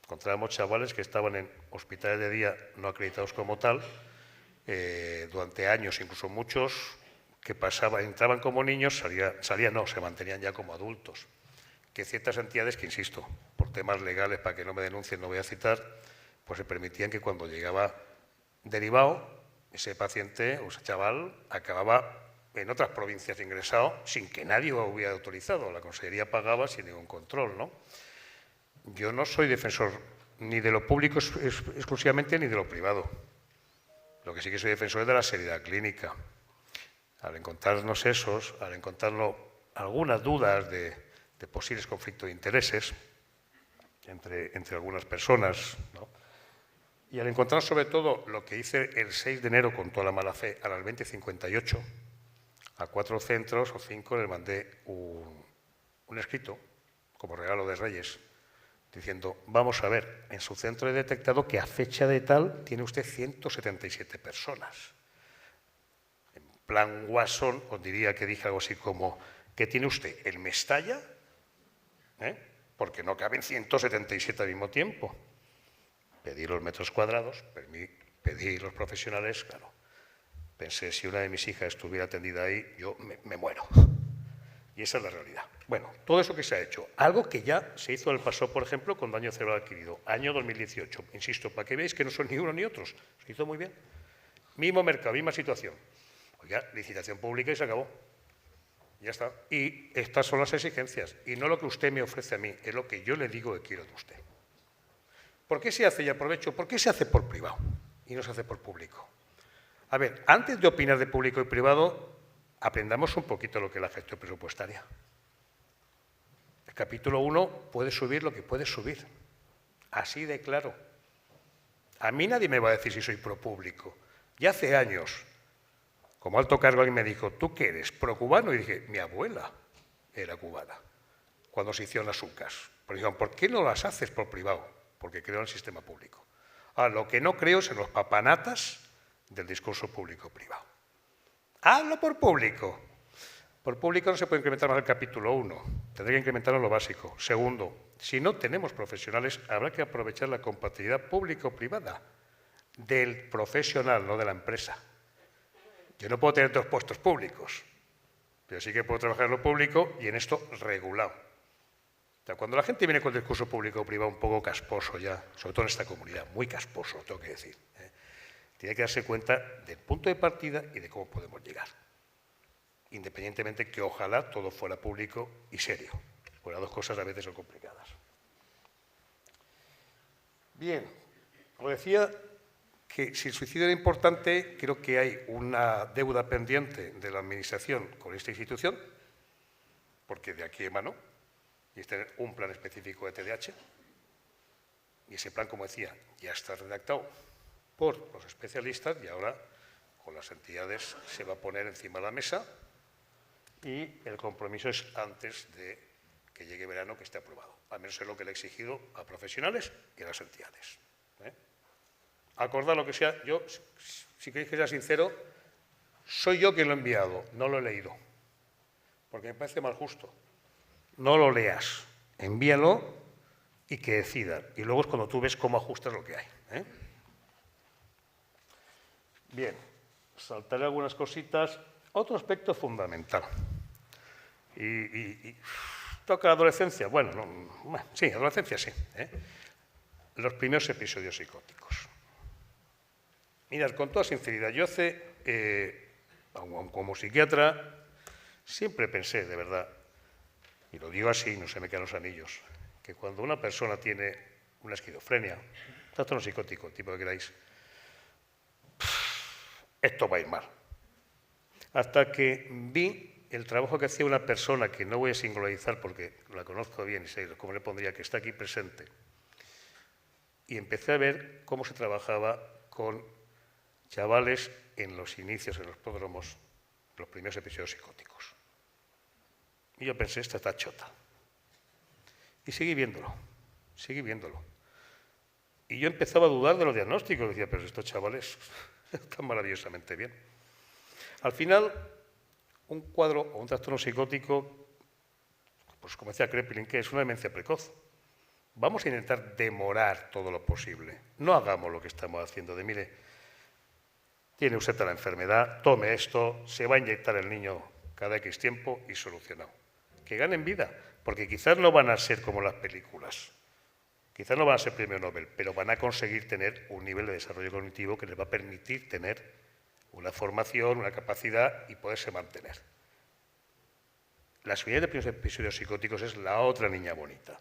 Encontrábamos chavales que estaban en hospitales de día no acreditados como tal, durante años, incluso muchos, que entraban como niños, se mantenían ya como adultos. Que ciertas entidades, que insisto, por temas legales, para que no me denuncien, no voy a citar, pues se permitían que cuando llegaba derivado, ese paciente o ese chaval acababa en otras provincias ingresado sin que nadie lo hubiera autorizado. La consejería pagaba sin ningún control, ¿no? Yo no soy defensor ni de lo público exclusivamente ni de lo privado. Lo que sí que soy defensor es de la seriedad clínica. Al encontrarnos esos, al encontrarnos algunas dudas de posibles conflictos de intereses entre algunas personas, ¿no? Y al encontrar sobre todo lo que hice el 6 de enero con toda la mala fe, a las 20:58, a 4 centros o 5 les mandé un escrito como regalo de Reyes, diciendo, vamos a ver, en su centro he detectado que a fecha de tal tiene usted 177 personas. En plan guasón, os diría que dije algo así como, ¿qué tiene usted? ¿El Mestalla? Porque no caben 177 al mismo tiempo. Pedí los metros cuadrados, pedí los profesionales, claro. Pensé, si una de mis hijas estuviera atendida ahí, yo me muero. Y esa es la realidad. Bueno, todo eso que se ha hecho. Algo que ya se hizo en el pasado, por ejemplo, con daño cerebral adquirido. Año 2018. Insisto, para que veáis que no son ni unos ni otros. Se hizo muy bien. Mismo mercado, misma situación. Oiga, licitación pública y se acabó. Ya está. Y estas son las exigencias. Y no lo que usted me ofrece a mí, es lo que yo le digo que quiero de usted. ¿Por qué se hace, y aprovecho, por qué se hace por privado y no se hace por público? A ver, antes de opinar de público y privado, aprendamos un poquito lo que es la gestión presupuestaria. El capítulo 1 puede subir lo que puede subir. Así de claro. A mí nadie me va a decir si soy pro público. Ya hace años, como alto cargo, alguien me dijo, ¿tú qué eres? ¿Pro cubano? Y dije, mi abuela era cubana, cuando se hicieron las UCAs. Pero dijeron, ¿por qué no las haces por privado? Porque creo en el sistema público. Ahora, lo que no creo es en los papanatas del discurso público-privado. Hablo por público. Por público no se puede incrementar más el capítulo 1. Tendría que incrementarlo lo básico. Segundo, si no tenemos profesionales, habrá que aprovechar la compatibilidad público-privada del profesional, no de la empresa. Yo no puedo tener 2 puestos públicos, pero sí que puedo trabajar en lo público y en esto regulado. O sea, cuando la gente viene con el discurso público-privado un poco casposo ya, sobre todo en esta comunidad, muy casposo, tengo que decir, tiene que darse cuenta del punto de partida y de cómo podemos llegar. Independientemente que ojalá todo fuera público y serio, porque las dos cosas a veces son complicadas. Bien, os decía que si el suicidio era importante, creo que hay una deuda pendiente de la Administración con esta institución, porque de aquí emanó, y es tener un plan específico de TDAH, y ese plan, como decía, ya está redactado por los especialistas y ahora con las entidades se va a poner encima de la mesa y el compromiso es antes de que llegue verano que esté aprobado. Al menos es lo que le he exigido a profesionales y a las entidades. Acordad lo que sea, yo, si queréis que sea sincero, soy yo quien lo he enviado, no lo he leído. porque me parece más justo. No lo leas, envíalo y que decidan. Y luego es cuando tú ves cómo ajustas lo que hay. Bien, saltaré algunas cositas. Otro aspecto fundamental. Y toca la adolescencia. Bueno, sí, adolescencia sí. Los primeros episodios psicóticos. Mirad, con toda sinceridad, yo como psiquiatra, siempre pensé, de verdad, y lo digo así, no se me quedan los anillos, que cuando una persona tiene una esquizofrenia, trastorno psicótico, tipo que queráis, esto va a ir mal. Hasta que vi el trabajo que hacía una persona, que no voy a singularizar porque la conozco bien y sé cómo le pondría, que está aquí presente, y empecé a ver cómo se trabajaba con chavales en los inicios, en los pródromos, los primeros episodios psicóticos. Y yo pensé, esta está chota. Y seguí viéndolo. Y yo empezaba a dudar de los diagnósticos. Decía, pero estos chavales están maravillosamente bien. Al final, un cuadro o un trastorno psicótico, pues como decía Kraepelin, que es una demencia precoz. Vamos a intentar demorar todo lo posible. No hagamos lo que estamos haciendo de, mire, tiene usted la enfermedad, tome esto, se va a inyectar el niño cada X tiempo y solucionado. Que ganen vida, porque quizás no van a ser como las películas, quizás no van a ser premio Nobel, pero van a conseguir tener un nivel de desarrollo cognitivo que les va a permitir tener una formación, una capacidad y poderse mantener. La seguridad de primeros episodios psicóticos es la otra niña bonita.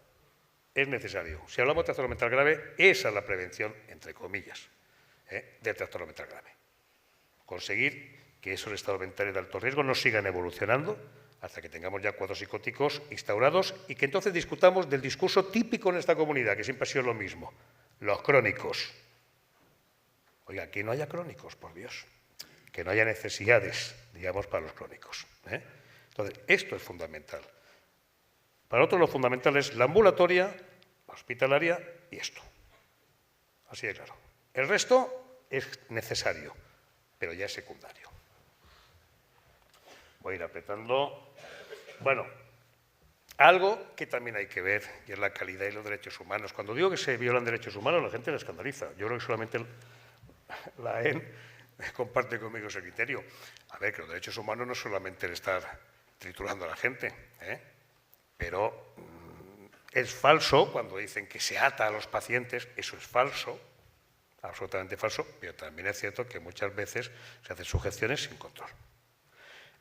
Es necesario. Si hablamos de trastorno mental grave, esa es la prevención, entre comillas, del trastorno mental grave. Conseguir que esos estados mentales de alto riesgo no sigan evolucionando hasta que tengamos ya cuadros psicóticos instaurados y que entonces discutamos del discurso típico en esta comunidad, que siempre ha sido lo mismo, los crónicos. Oiga, que no haya crónicos, por Dios, que no haya necesidades, digamos, para los crónicos. Entonces, esto es fundamental. Para otros lo fundamental es la ambulatoria, la hospitalaria y esto. Así de claro. El resto es necesario, pero ya es secundario. Voy a ir apretando. Bueno, algo que también hay que ver, y es la calidad y los derechos humanos. Cuando digo que se violan derechos humanos, la gente le escandaliza. Yo creo que solamente la AEN comparte conmigo ese criterio. A ver, que los derechos humanos no es solamente el estar triturando a la gente, pero es falso cuando dicen que se ata a los pacientes, eso es falso, absolutamente falso, pero también es cierto que muchas veces se hacen sujeciones sin control.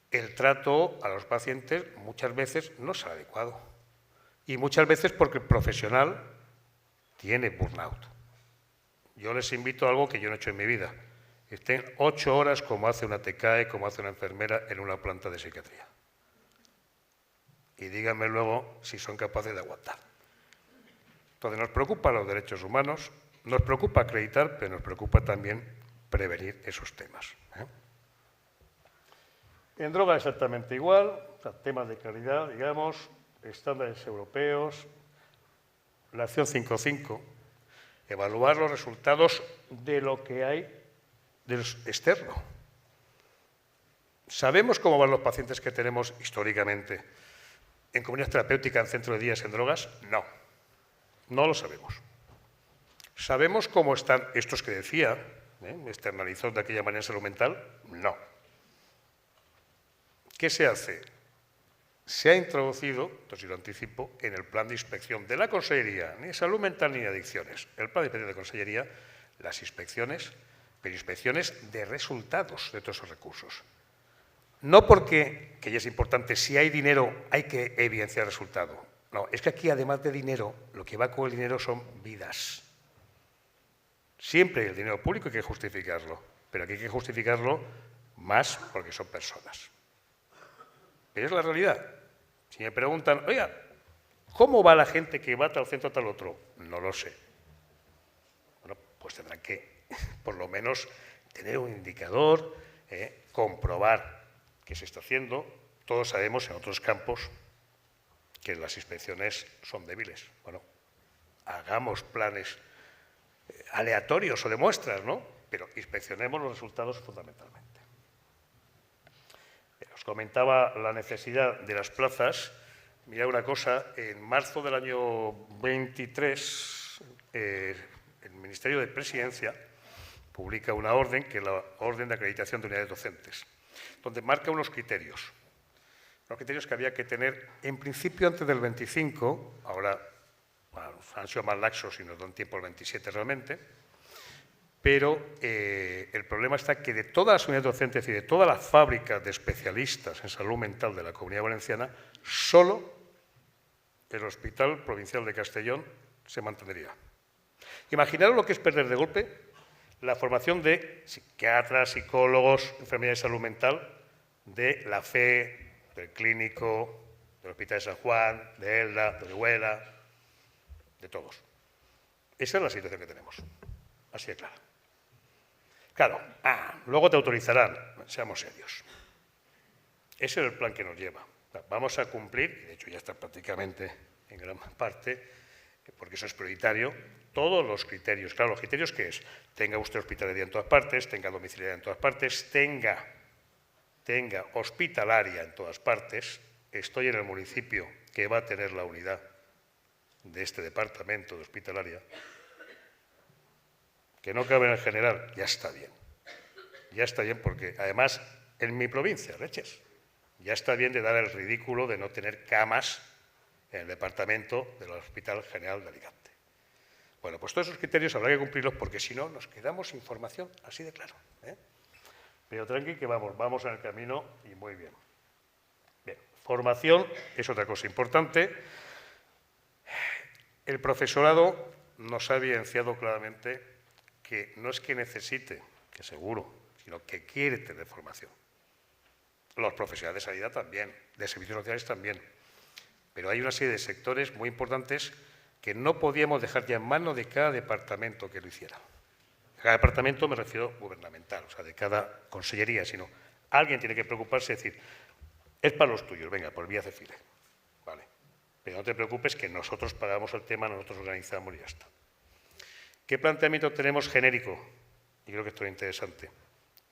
El trato a los pacientes muchas veces no es adecuado y muchas veces porque el profesional tiene burnout. Yo les invito a algo que yo no he hecho en mi vida. Estén 8 horas como hace una TCAE, como hace una enfermera en una planta de psiquiatría. Y díganme luego si son capaces de aguantar. Entonces nos preocupan los derechos humanos, nos preocupa acreditar, pero nos preocupa también prevenir esos temas. En droga exactamente igual, o sea, temas de calidad, digamos, estándares europeos, la acción 5.5, evaluar los resultados de lo que hay del externo. ¿Sabemos cómo van los pacientes que tenemos históricamente en comunidad terapéutica, en centro de días, en drogas? No, no lo sabemos. ¿Sabemos cómo están estos que decía, externalizados de aquella manera en salud mental? No. ¿Qué se hace? Se ha introducido, entonces lo anticipo, en el plan de inspección de la Consellería, ni de salud mental ni de adicciones, el plan de inspección de la Consellería, las inspecciones, pero inspecciones de resultados de todos esos recursos. No porque, que ya es importante, si hay dinero hay que evidenciar el resultado. No, es que aquí además de dinero, lo que va con el dinero son vidas. Siempre el dinero público hay que justificarlo, pero aquí hay que justificarlo más porque son personas. Pero es la realidad. Si me preguntan, oiga, ¿cómo va la gente que va tal centro o tal otro? No lo sé. Bueno, pues tendrán que, por lo menos, tener un indicador, comprobar qué se está haciendo. Todos sabemos en otros campos que las inspecciones son débiles. Bueno, hagamos planes aleatorios o de muestras, ¿no? Pero inspeccionemos los resultados fundamentalmente. comentaba la necesidad de las plazas. Mirad una cosa, en marzo del año 23, el Ministerio de Presidencia publica una orden, que es la Orden de Acreditación de Unidades Docentes, donde marca unos criterios que había que tener, en principio, antes del 25, ahora han sido más laxos y nos dan tiempo al 27 realmente, pero el problema está que de todas las unidades docentes y de todas las fábricas de especialistas en salud mental de la Comunidad Valenciana, solo el Hospital Provincial de Castellón se mantendría. Imaginaros lo que es perder de golpe la formación de psiquiatras, psicólogos, enfermería de salud mental, de la FE, del Clínico, del Hospital de San Juan, de Elda, de Orihuela, de todos. Esa es la situación que tenemos, así de claro. Claro, luego te autorizarán, seamos serios. Ese es el plan que nos lleva. Vamos a cumplir, de hecho ya está prácticamente en gran parte, porque eso es prioritario, todos los criterios. Claro, los criterios ¿qué es? Tenga usted hospitalaria en todas partes, tenga domiciliaria en todas partes, tenga hospitalaria en todas partes. Estoy en el municipio que va a tener la unidad de este departamento de hospitalaria. Que no cabe en el general, ya está bien. Ya está bien porque, además, en mi provincia, leches, ya está bien de dar el ridículo de no tener camas en el departamento del Hospital General de Alicante. Bueno, pues todos esos criterios habrá que cumplirlos porque si no nos quedamos sin formación, así de claro. Pero tranqui que vamos en el camino y muy bien. Bien, formación es otra cosa importante. El profesorado nos ha evidenciado claramente que no es que necesite, que seguro, sino que quiere tener formación. Los profesionales de sanidad también, de servicios sociales también. Pero hay una serie de sectores muy importantes que no podíamos dejar ya en manos de cada departamento que lo hiciera. Cada departamento me refiero gubernamental, o sea, de cada consellería, sino alguien tiene que preocuparse y decir, es para los tuyos, venga, por vía Cefile. Vale. Pero no te preocupes que nosotros pagamos el tema, nosotros organizamos y ya está. ¿Qué planteamiento tenemos genérico? Y creo que esto es interesante.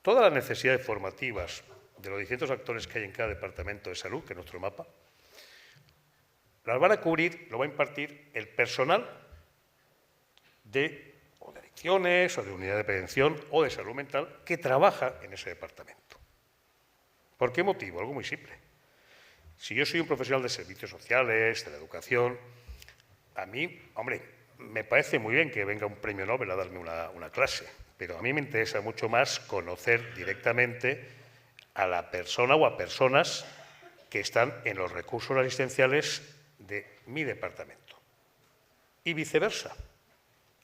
Todas las necesidades formativas de los distintos actores que hay en cada departamento de salud, que es nuestro mapa, las van a cubrir, lo va a impartir el personal de adicciones o de unidad de prevención o de salud mental que trabaja en ese departamento. ¿Por qué motivo? Algo muy simple. Si yo soy un profesional de servicios sociales, de la educación, a mí, hombre, me parece muy bien que venga un premio Nobel a darme una clase, pero a mí me interesa mucho más conocer directamente a la persona o a personas que están en los recursos asistenciales de mi departamento. Y viceversa.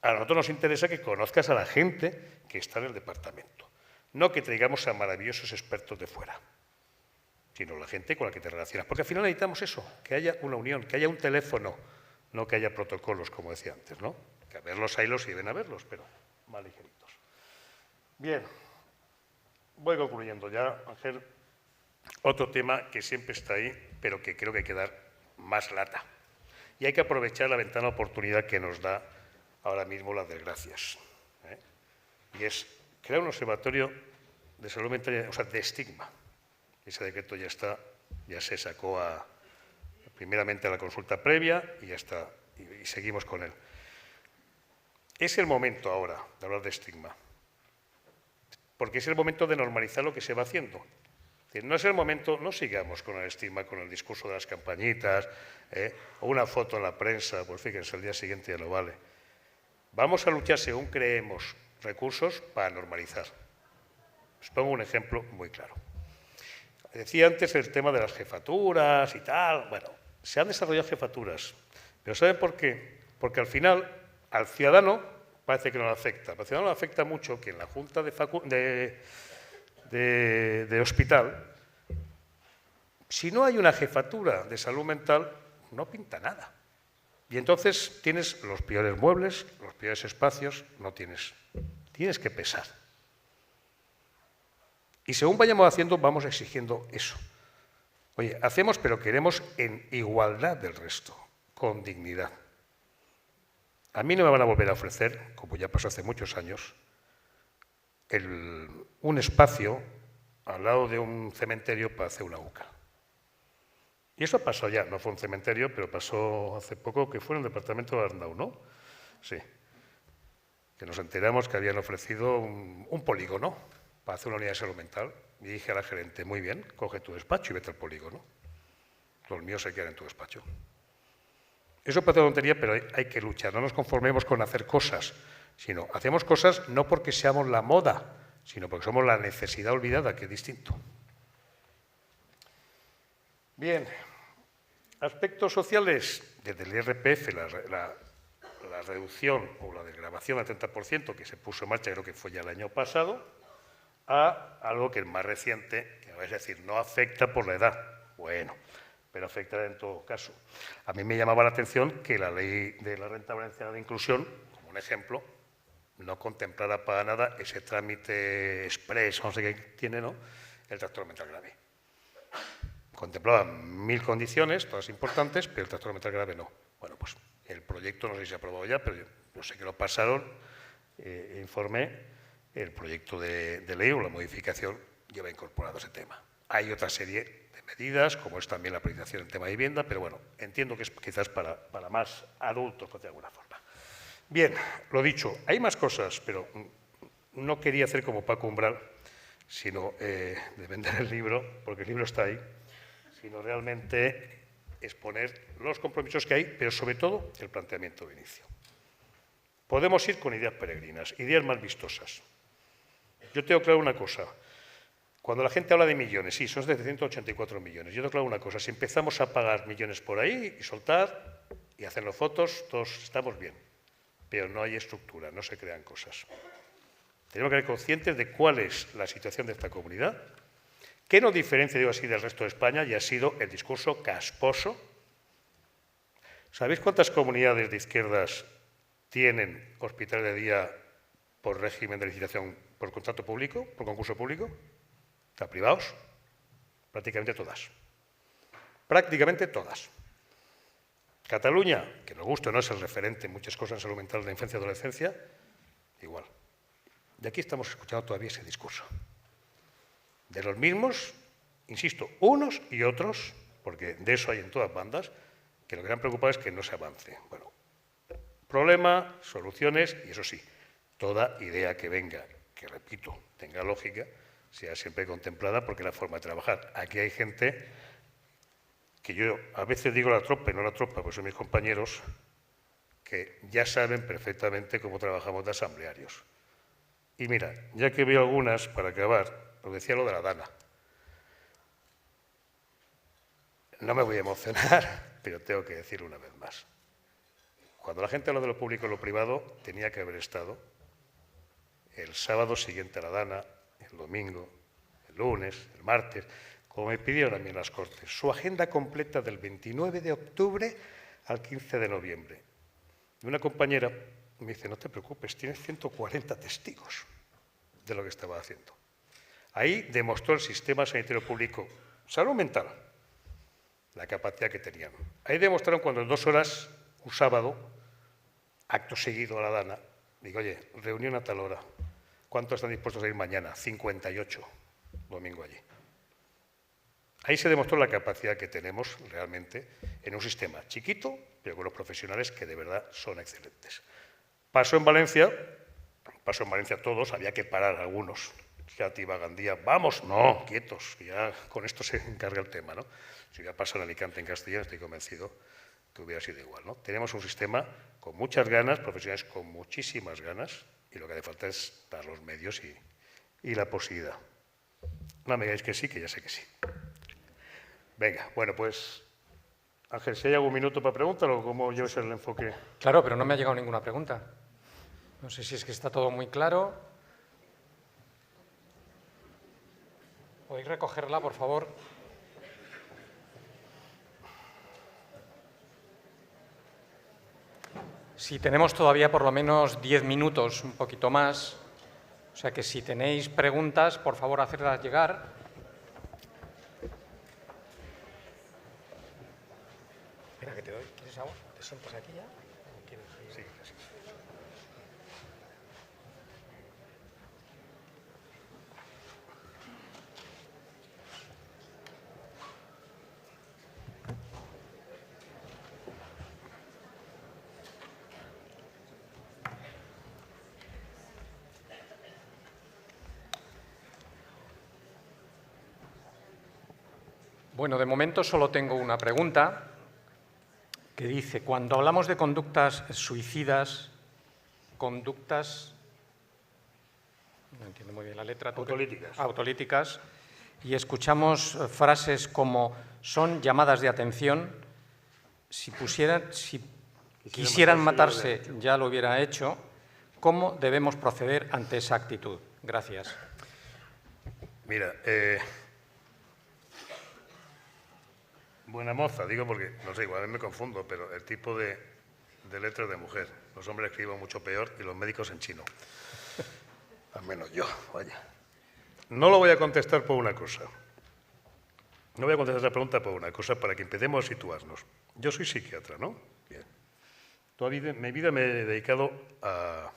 A nosotros nos interesa que conozcas a la gente que está en el departamento, no que traigamos a maravillosos expertos de fuera, sino la gente con la que te relacionas. Porque al final necesitamos eso, que haya una unión, que haya un teléfono, no que haya protocolos, como decía antes, ¿no? Que a verlos ahí los lleven a verlos, pero más ligeritos. Bien, voy concluyendo ya, Ángel. Otro tema que siempre está ahí, pero que creo que hay que dar más lata. Y hay que aprovechar la ventana de oportunidad que nos da ahora mismo las desgracias. Y es crear un observatorio de salud mental, o sea, de estigma. Ese decreto ya está, ya se sacó primeramente a la consulta previa y ya está, y seguimos con él. Es el momento ahora de hablar de estigma, porque es el momento de normalizar lo que se va haciendo. No es el momento, no sigamos con el estigma, con el discurso de las campañitas, o una foto en la prensa, pues fíjense, el día siguiente ya no vale. Vamos a luchar, según creemos, recursos para normalizar. Os pongo un ejemplo muy claro. Decía antes el tema de las jefaturas y tal. Bueno, se han desarrollado jefaturas, pero ¿saben por qué? Porque al final, al ciudadano parece que no le afecta. Al ciudadano le afecta mucho que en la Junta de hospital, si no hay una jefatura de salud mental, no pinta nada. Y entonces tienes los peores muebles, los peores espacios, no tienes. Tienes que pesar. Y según vayamos haciendo, vamos exigiendo eso. Oye, hacemos, pero queremos en igualdad del resto, con dignidad. A mí no me van a volver a ofrecer, como ya pasó hace muchos años, un espacio al lado de un cementerio para hacer una UCA. Y eso pasó ya, no fue un cementerio, pero pasó hace poco, que fue en el departamento de Arnau, ¿no? Sí. Que nos enteramos que habían ofrecido un polígono para hacer una unidad de salud mental. Y dije a la gerente, muy bien, coge tu despacho y vete al polígono. Los míos se quedan en tu despacho. Eso parece tontería, pero hay que luchar. No nos conformemos con hacer cosas, sino hacemos cosas no porque seamos la moda, sino porque somos la necesidad olvidada, que es distinto. Bien, aspectos sociales, desde el IRPF, la reducción o la desgravación al 30% que se puso en marcha, creo que fue ya el año pasado, a algo que es más reciente, que es decir, no afecta por la edad. Bueno, pero afecta en todo caso. A mí me llamaba la atención que la ley de la renta valenciana de inclusión, como un ejemplo, no contemplara para nada ese trámite express, no sé qué tiene, ¿no?, el trastorno mental grave. Contemplaba 1000 condiciones, todas importantes, pero el trastorno mental grave no. Bueno, pues el proyecto, no sé si se ha aprobado ya, pero yo sé que lo pasaron, informé, el proyecto de ley o la modificación lleva incorporado ese tema. Hay otra serie de medidas, como es también la priorización en tema de vivienda, pero bueno, entiendo que es quizás para más adultos, por de alguna forma. Bien, lo dicho, hay más cosas, pero no quería hacer como Paco Umbral, sino de vender el libro, porque el libro está ahí, sino realmente exponer los compromisos que hay, pero sobre todo el planteamiento de inicio. Podemos ir con ideas peregrinas, ideas más vistosas. Yo tengo claro una cosa. Cuando la gente habla de millones, sí, son 784 millones. Yo tengo claro una cosa. Si empezamos a pagar millones por ahí y soltar y hacernos fotos, todos estamos bien. Pero no hay estructura, no se crean cosas. Tenemos que ser conscientes de cuál es la situación de esta comunidad. ¿Qué nos diferencia, digo así, del resto de España? Y ha sido el discurso casposo. ¿Sabéis cuántas comunidades de izquierdas tienen hospitales de día por régimen de licitación, por contrato público, por concurso público? ¿Está privados? Prácticamente todas. Prácticamente todas. Cataluña, que nos gusta, no es el referente en muchas cosas en salud mental de la infancia y adolescencia, igual. De aquí estamos escuchando todavía ese discurso. De los mismos, insisto, unos y otros, porque de eso hay en todas bandas, que lo que han preocupado es que no se avance. Bueno, problema, soluciones, y eso sí, toda idea que venga, que repito, tenga lógica, sea siempre contemplada, porque es la forma de trabajar. Aquí hay gente que yo a veces digo la tropa y no la tropa, pues son mis compañeros, que ya saben perfectamente cómo trabajamos de asamblearios. Y mira, ya que veo algunas, para acabar, os decía lo de la Dana. No me voy a emocionar, pero tengo que decirlo una vez más. Cuando la gente habla de lo público y lo privado, tenía que haber estado el sábado siguiente a la Dana, el domingo, el lunes, el martes, como me pidieron a mí en las Cortes, su agenda completa del 29 de octubre al 15 de noviembre. Y una compañera me dice, no te preocupes, tienes 140 testigos de lo que estaba haciendo. Ahí demostró el sistema sanitario público, salud mental, la capacidad que tenían. Ahí demostraron cuando en 2 horas, un sábado, acto seguido a la Dana, digo, oye, reunión a tal hora, ¿cuántos están dispuestos a ir mañana? 58, domingo allí. Ahí se demostró la capacidad que tenemos realmente en un sistema chiquito, pero con los profesionales que de verdad son excelentes. Pasó en Valencia todos, había que parar a algunos. Cátiva, Gandía, vamos, no, quietos, que ya con esto se encarga el tema, ¿no? Si hubiera pasado en Alicante, en Castellón, estoy convencido que hubiera sido igual, ¿no? Tenemos un sistema con muchas ganas, profesionales con muchísimas ganas, y lo que hace falta es dar los medios y la posibilidad. No me digáis que sí, que ya sé que sí. Venga, bueno, pues, Ángel, si hay algún minuto para preguntar o cómo yo es el enfoque. Claro, pero no me ha llegado ninguna pregunta. No sé si es que está todo muy claro. ¿Podéis recogerla, por favor? Si tenemos todavía por lo menos 10 minutos, un poquito más, o sea que si tenéis preguntas, por favor, hacerlas llegar. Espera, que te doy. ¿Quieres agua? ¿Te sientas aquí ya? ¿O quieres? Sí, sí. Bueno, de momento solo tengo una pregunta que dice, cuando hablamos de conductas suicidas, conductas, no entiendo muy bien la letra, autolíticas, y escuchamos frases como son llamadas de atención, si quisieran matarse ya lo hubiera hecho, ¿cómo debemos proceder ante esa actitud? Gracias. Mira, buena moza, digo porque, no sé, igual me confundo, pero el tipo de letras de mujer. Los hombres escriben mucho peor y los médicos en chino. Al menos yo, vaya. No lo voy a contestar por una cosa. No voy a contestar esa pregunta por una cosa, para que empecemos a situarnos. Yo soy psiquiatra, ¿no? Bien. Toda mi vida me he dedicado a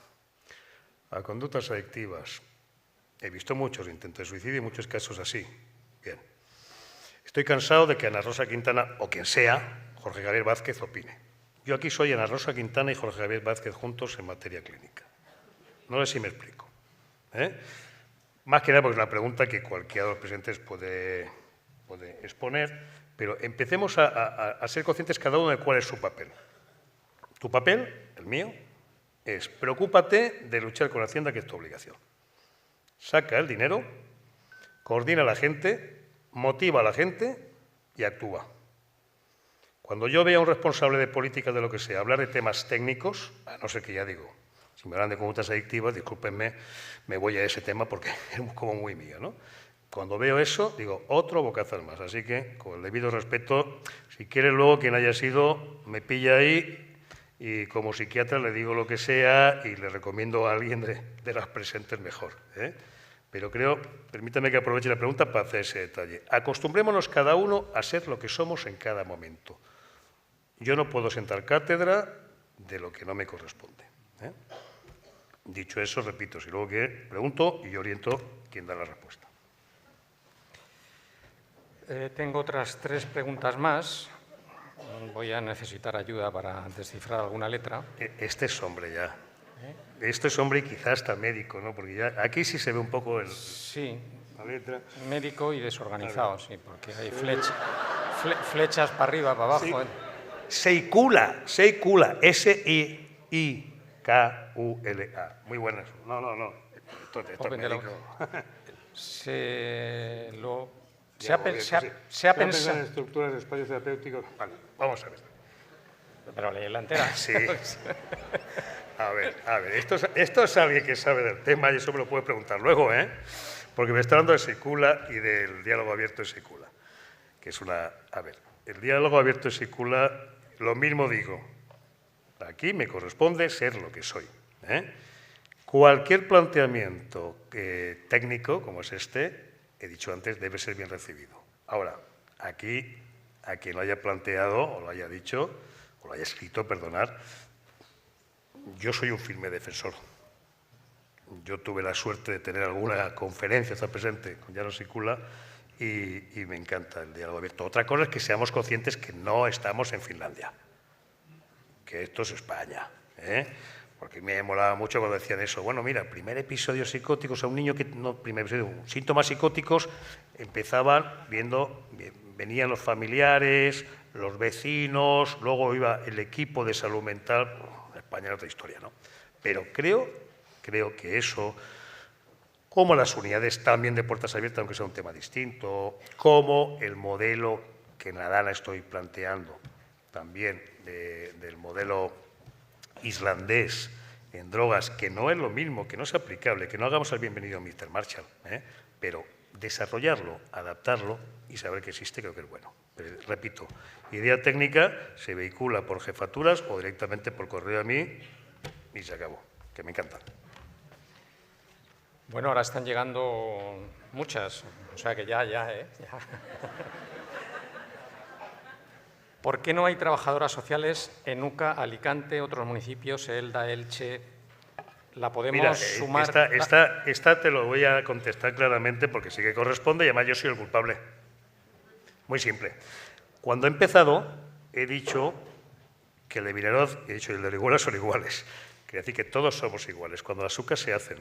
conductas adictivas. He visto muchos intentos de suicidio y muchos casos así. Bien. Estoy cansado de que Ana Rosa Quintana, o quien sea, Jorge Javier Vázquez, opine. Yo aquí soy Ana Rosa Quintana y Jorge Javier Vázquez juntos en materia clínica. No sé si me explico. Más que nada porque es una pregunta que cualquiera de los presentes puede exponer, pero empecemos a ser conscientes cada uno de cuál es su papel. Tu papel, el mío, es preocúpate de luchar con la Hacienda, que es tu obligación. Saca el dinero, coordina a la gente, motiva a la gente y actúa. Cuando yo vea a un responsable de políticas de lo que sea hablar de temas técnicos, a no ser que ya digo, si me hablan de conductas adictivas, discúlpenme, me voy a ese tema porque es como muy mío, ¿no? Cuando veo eso, digo, otro bocazas más. Así que, con el debido respeto, si quiere luego quien haya sido, me pilla ahí y como psiquiatra le digo lo que sea y le recomiendo a alguien de las presentes mejor, ¿eh? Pero creo, permítame que aproveche la pregunta para hacer ese detalle. Acostumbrémonos cada uno a ser lo que somos en cada momento. Yo no puedo sentar cátedra de lo que no me corresponde, ¿eh? Dicho eso, repito, si luego que pregunto y oriento quién da la respuesta. Tengo otras 3 preguntas más. Voy a necesitar ayuda para descifrar alguna letra. Este es hombre ya. Este es hombre y quizás hasta médico, ¿no? Porque ya aquí sí se ve un poco sí, la letra. Médico y desorganizado, sí, porque hay flechas para arriba, para abajo. Sí. Seicula, S-I-I-K-U-L-A. Muy buenas. No. Esto es médico. Se ha pensado en estructuras de espacios terapéuticos. Vale, vamos a ver. Pero léela entera. Sí. A ver, esto es alguien que sabe del tema y eso me lo puede preguntar luego, ¿eh? Porque me está hablando de Seicula y del diálogo abierto de Seicula, que es una... A ver, el diálogo abierto de Seicula, lo mismo digo, aquí me corresponde ser lo que soy, ¿eh? Cualquier planteamiento técnico, como es este, he dicho antes, debe ser bien recibido. Ahora, aquí, a quien lo haya planteado, o lo haya dicho, o lo haya escrito, perdonad, yo soy un firme defensor. Yo tuve la suerte de tener alguna conferencia, estar presente con Llano Seicula, y me encanta el diálogo abierto. Otra cosa es que seamos conscientes que no estamos en Finlandia, que esto es España, ¿eh? Porque me molaba mucho cuando decían eso. Bueno, mira, primer episodio psicótico, o sea, un niño que no, primer episodio, síntomas psicóticos, empezaban venían los familiares, los vecinos, luego iba el equipo de salud mental. España era otra historia, ¿no? Pero creo que eso, como las unidades también de puertas abiertas, aunque sea un tema distinto, como el modelo que en Adana estoy planteando también del modelo islandés en drogas, que no es lo mismo, que no es aplicable, que no hagamos el bienvenido a Mr. Marshall, pero desarrollarlo, adaptarlo y saber que existe, creo que es bueno. Pero, repito, idea técnica se vehicula por jefaturas o directamente por correo a mí y se acabó, que me encanta. Bueno, ahora están llegando muchas, o sea que ya. ¿Por qué no hay trabajadoras sociales en UCA, Alicante, otros municipios, Elda, Elche? ¿La podemos sumar? Esta te lo voy a contestar claramente porque sí que corresponde y además yo soy el culpable. Muy simple. Cuando he empezado, he dicho que el de Vinaroz y el de Orihuela son iguales. Quiere decir que todos somos iguales. Cuando las UCA se hacen,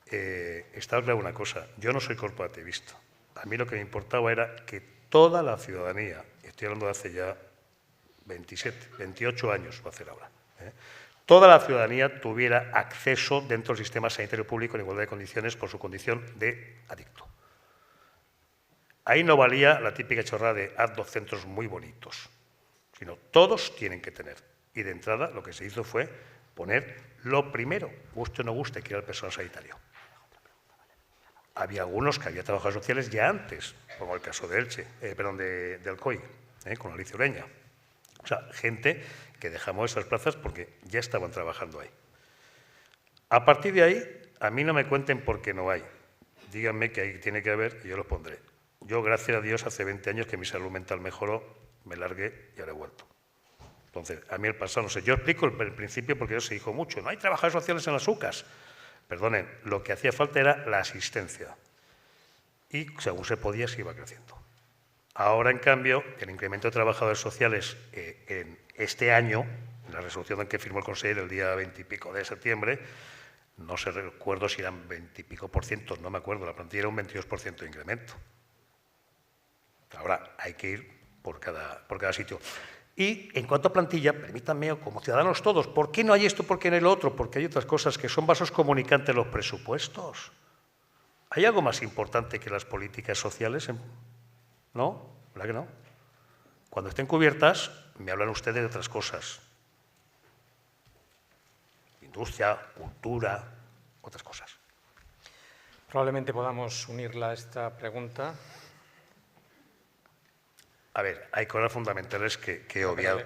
está claro una cosa, yo no soy corporativista. A mí lo que me importaba era que toda la ciudadanía, estoy hablando de hace ya 28 años, va a hacer ahora, toda la ciudadanía tuviera acceso dentro del sistema sanitario público en igualdad de condiciones por su condición de adicto. Ahí no valía la típica chorrada de haz 2 centros muy bonitos, sino todos tienen que tener. Y de entrada lo que se hizo fue poner lo primero, guste o no guste, que era el personal sanitario. Había algunos que había trabajadores sociales ya antes, como el caso de Elche, de Alcoy, con Alicia Ureña. O sea, gente que dejamos esas plazas porque ya estaban trabajando ahí. A partir de ahí, a mí no me cuenten por qué no hay. Díganme que ahí tiene que haber y yo lo pondré. Yo, gracias a Dios, hace 20 años que mi salud mental mejoró, me largué y ahora he vuelto. Entonces, a mí el pasado, no sé, yo explico el principio porque eso se dijo mucho. No hay trabajadores sociales en las UCAs. Perdonen, lo que hacía falta era la asistencia. Y según se podía, se iba creciendo. Ahora, en cambio, el incremento de trabajadores sociales en este año, en la resolución en que firmó el Consejo el día 20 y pico de septiembre, no sé, recuerdo si eran 20 y pico %, no me acuerdo, la plantilla era un 22% de incremento. Ahora hay que ir por cada sitio. Y en cuanto a plantilla, permítanme, como ciudadanos todos, ¿por qué no hay esto, por qué no hay lo otro? Porque hay otras cosas que son vasos comunicantes en los presupuestos. ¿Hay algo más importante que las políticas sociales? ¿No? ¿Verdad que no? Cuando estén cubiertas, me hablan ustedes de otras cosas. Industria, cultura, otras cosas. Probablemente podamos unirla a esta pregunta. A ver, hay cosas fundamentales que he obviado.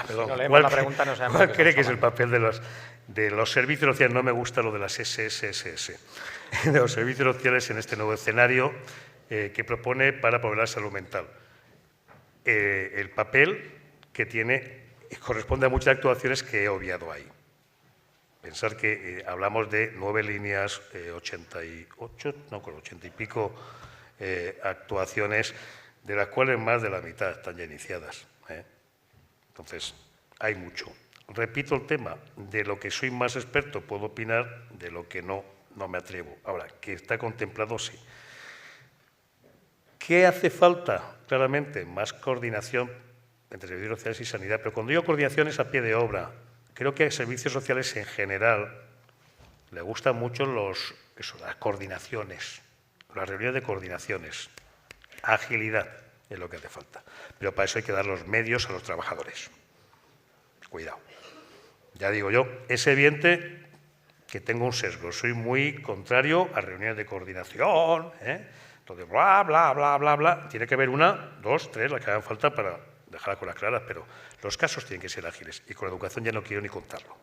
Perdón. ¿Cuál cree que es el papel de los servicios sociales? No me gusta lo de las SSSS. De los servicios sociales en este nuevo escenario que propone para promover la salud mental. El papel que tiene corresponde a muchas actuaciones que he obviado ahí. Pensar que hablamos de 9 líneas, 80 y pico actuaciones, de las cuales más de la mitad están ya iniciadas. Entonces, hay mucho. Repito el tema, de lo que soy más experto puedo opinar, de lo que no me atrevo. Ahora, que está contemplado, sí. ¿Qué hace falta? Claramente, más coordinación entre servicios sociales y sanidad. Pero cuando digo coordinación es a pie de obra. Creo que a servicios sociales en general le gustan mucho las coordinaciones, las reuniones de coordinaciones. Agilidad es lo que hace falta. Pero para eso hay que dar los medios a los trabajadores. Cuidado. Ya digo yo, es evidente que tengo un sesgo. Soy muy contrario a reuniones de coordinación, Entonces, bla, bla, bla, bla, bla. Tiene que haber 1, 2, 3, las que hagan falta para dejar las cosas claras, pero los casos tienen que ser ágiles. Y con la educación ya no quiero ni contarlo.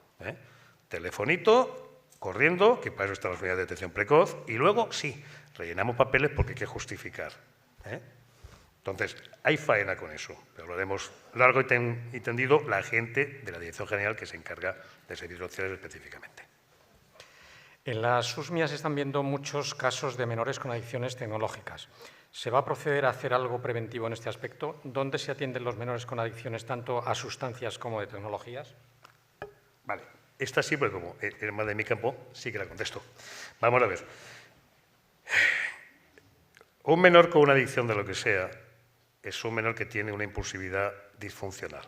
Telefonito, corriendo, que para eso están las unidades de detección precoz, y luego, sí, rellenamos papeles porque hay que justificar. Entonces, hay faena con eso, pero hablaremos largo y tendido la gente de la Dirección General que se encarga de servicios sociales específicamente. En las SUSMIA se están viendo muchos casos de menores con adicciones tecnológicas. ¿Se va a proceder a hacer algo preventivo en este aspecto? ¿Dónde se atienden los menores con adicciones tanto a sustancias como de tecnologías? Vale, esta sí, porque como es más de mi campo, sí que la contesto. Vamos a ver. Un menor con una adicción de lo que sea es un menor que tiene una impulsividad disfuncional.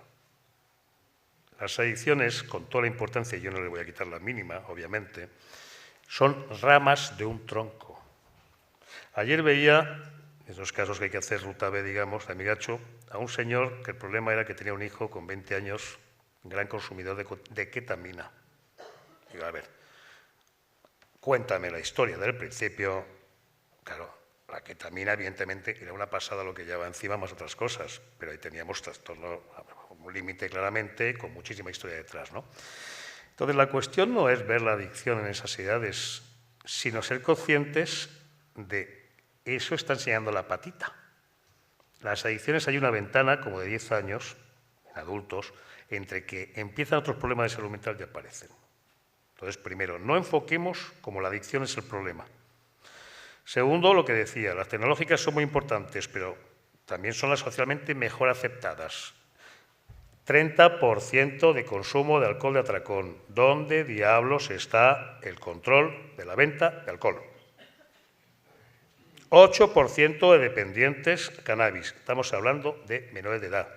Las adicciones, con toda la importancia, y yo no le voy a quitar la mínima, obviamente, son ramas de un tronco. Ayer veía, en esos casos que hay que hacer ruta B, digamos, de amigacho, a un señor que el problema era que tenía un hijo con 20 años, gran consumidor de ketamina. Digo, a ver, cuéntame la historia del principio. Claro, la ketamina, evidentemente, era una pasada lo que llevaba encima, más otras cosas, pero ahí teníamos trastorno, un límite claramente, con muchísima historia detrás, ¿no? Entonces, la cuestión no es ver la adicción en esas edades, sino ser conscientes de eso está enseñando la patita. Las adicciones hay una ventana, como de 10 años, en adultos, entre que empiezan otros problemas de salud mental y aparecen. Entonces, primero, no enfoquemos como la adicción es el problema. Segundo, lo que decía, las tecnológicas son muy importantes, pero también son las socialmente mejor aceptadas. 30% de consumo de alcohol de atracón. ¿Dónde diablos está el control de la venta de alcohol? 8% de dependientes cannabis. Estamos hablando de menores de edad.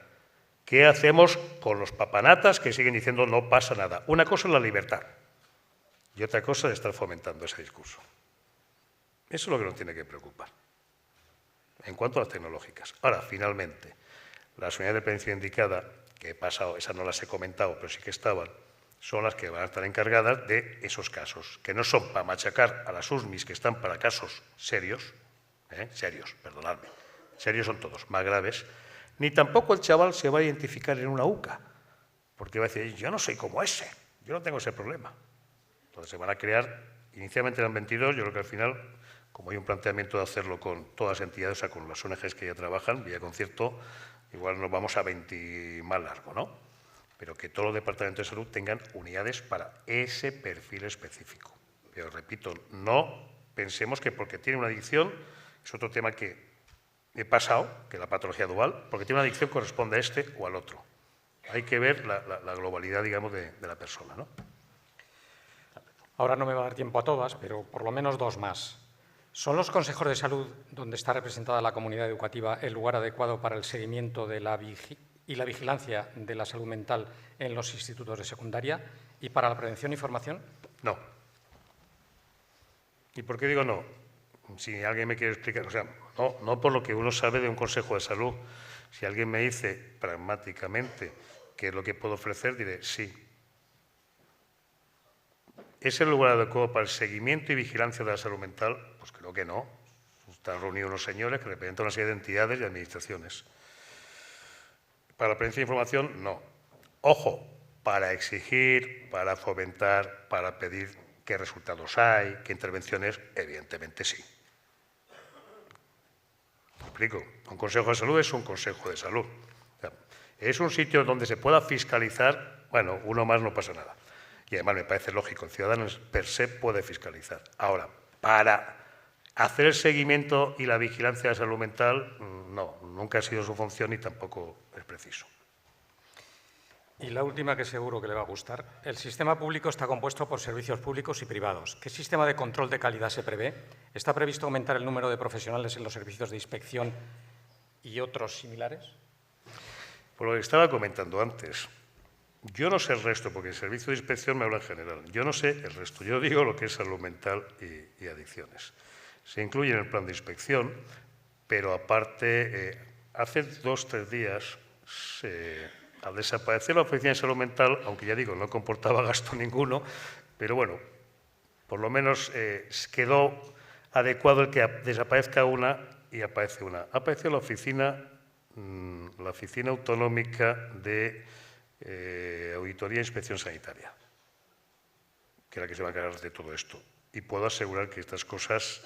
¿Qué hacemos con los papanatas que siguen diciendo no pasa nada? Una cosa es la libertad y otra cosa es estar fomentando ese discurso. Eso es lo que nos tiene que preocupar en cuanto a las tecnológicas. Ahora, finalmente, las unidades de prevención indicada, que he pasado, esas no las he comentado, pero sí que estaban, son las que van a estar encargadas de esos casos, que no son para machacar a las USMIs, que están para casos serios, perdonadme, serios son todos, más graves, ni tampoco el chaval se va a identificar en una UCA, porque va a decir, yo no soy como ese, yo no tengo ese problema. Entonces se van a crear, inicialmente eran 22, yo creo que al final, como hay un planteamiento de hacerlo con todas las entidades, o sea, con las ONGs que ya trabajan, vía concierto, igual nos vamos a 20 más largo, ¿no? Pero que todos los departamentos de salud tengan unidades para ese perfil específico. Pero repito, no pensemos que porque tiene una adicción, es otro tema que he pasado, que la patología dual, porque tiene una adicción corresponde a este o al otro. Hay que ver la globalidad, digamos, de la persona, ¿no? Ahora no me va a dar tiempo a todas, pero por lo menos dos más. ¿Son los consejos de salud, donde está representada la comunidad educativa, el lugar adecuado para el seguimiento de y la vigilancia de la salud mental en los institutos de secundaria y para la prevención y formación? No. ¿Y por qué digo no? Si alguien me quiere explicar, o sea, no por lo que uno sabe de un consejo de salud. Si alguien me dice pragmáticamente qué es lo que puedo ofrecer, diré sí. ¿Es el lugar adecuado para el seguimiento y vigilancia de la salud mental? Pues creo que no. Están reunidos unos señores que representan una serie de entidades y administraciones. Para la prevención e información, no. Ojo, para exigir, para fomentar, para pedir qué resultados hay, qué intervenciones, evidentemente sí. ¿Me explico? Un consejo de salud es un consejo de salud. O sea, es un sitio donde se pueda fiscalizar, bueno, uno más no pasa nada. Y además me parece lógico, el ciudadano per se puede fiscalizar. Ahora, para hacer el seguimiento y la vigilancia de la salud mental, no, nunca ha sido su función y tampoco es preciso. Y la última, que seguro que le va a gustar. El sistema público está compuesto por servicios públicos y privados. ¿Qué sistema de control de calidad se prevé? ¿Está previsto aumentar el número de profesionales en los servicios de inspección y otros similares? Por lo que estaba comentando antes, yo no sé el resto, porque el servicio de inspección me habla en general. Yo no sé el resto. Yo digo lo que es salud mental y adicciones. Se incluye en el plan de inspección, pero aparte, hace 2 o 3 días, al desaparecer la Oficina de Salud Mental, aunque ya digo, no comportaba gasto ninguno, pero bueno, por lo menos quedó adecuado el que desaparezca una y aparece una. Ha aparecido la Oficina Autonómica de Auditoría e Inspección Sanitaria, que es la que se va a encargar de todo esto. Y puedo asegurar que estas cosas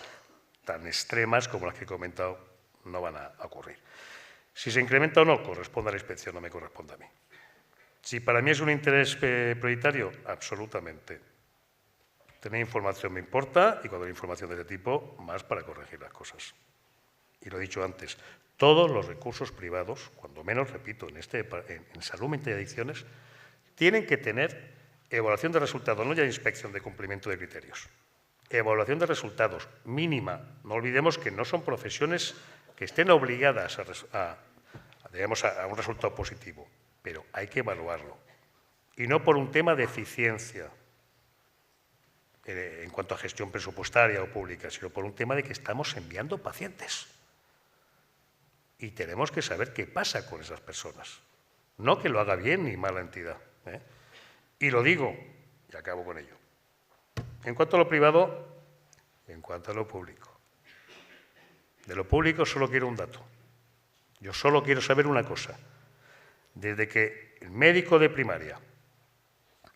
tan extremas como las que he comentado no van a ocurrir. Si se incrementa o no, corresponde a la inspección, no me corresponde a mí. Si para mí es un interés prioritario, absolutamente. Tener información me importa y cuando hay información de este tipo, más para corregir las cosas. Y lo he dicho antes, todos los recursos privados, cuando menos, repito, en salud mental y adicciones, tienen que tener evaluación de resultados, no ya inspección de cumplimiento de criterios. Evaluación de resultados mínima. No olvidemos que no son profesiones que estén obligadas a un resultado positivo, pero hay que evaluarlo. Y no por un tema de eficiencia en cuanto a gestión presupuestaria o pública, sino por un tema de que estamos enviando pacientes. Y tenemos que saber qué pasa con esas personas. No que lo haga bien ni mal la entidad. Y lo digo, y acabo con ello. En cuanto a lo privado, en cuanto a lo público. De lo público solo quiero un dato. Yo solo quiero saber una cosa. Desde que el médico de primaria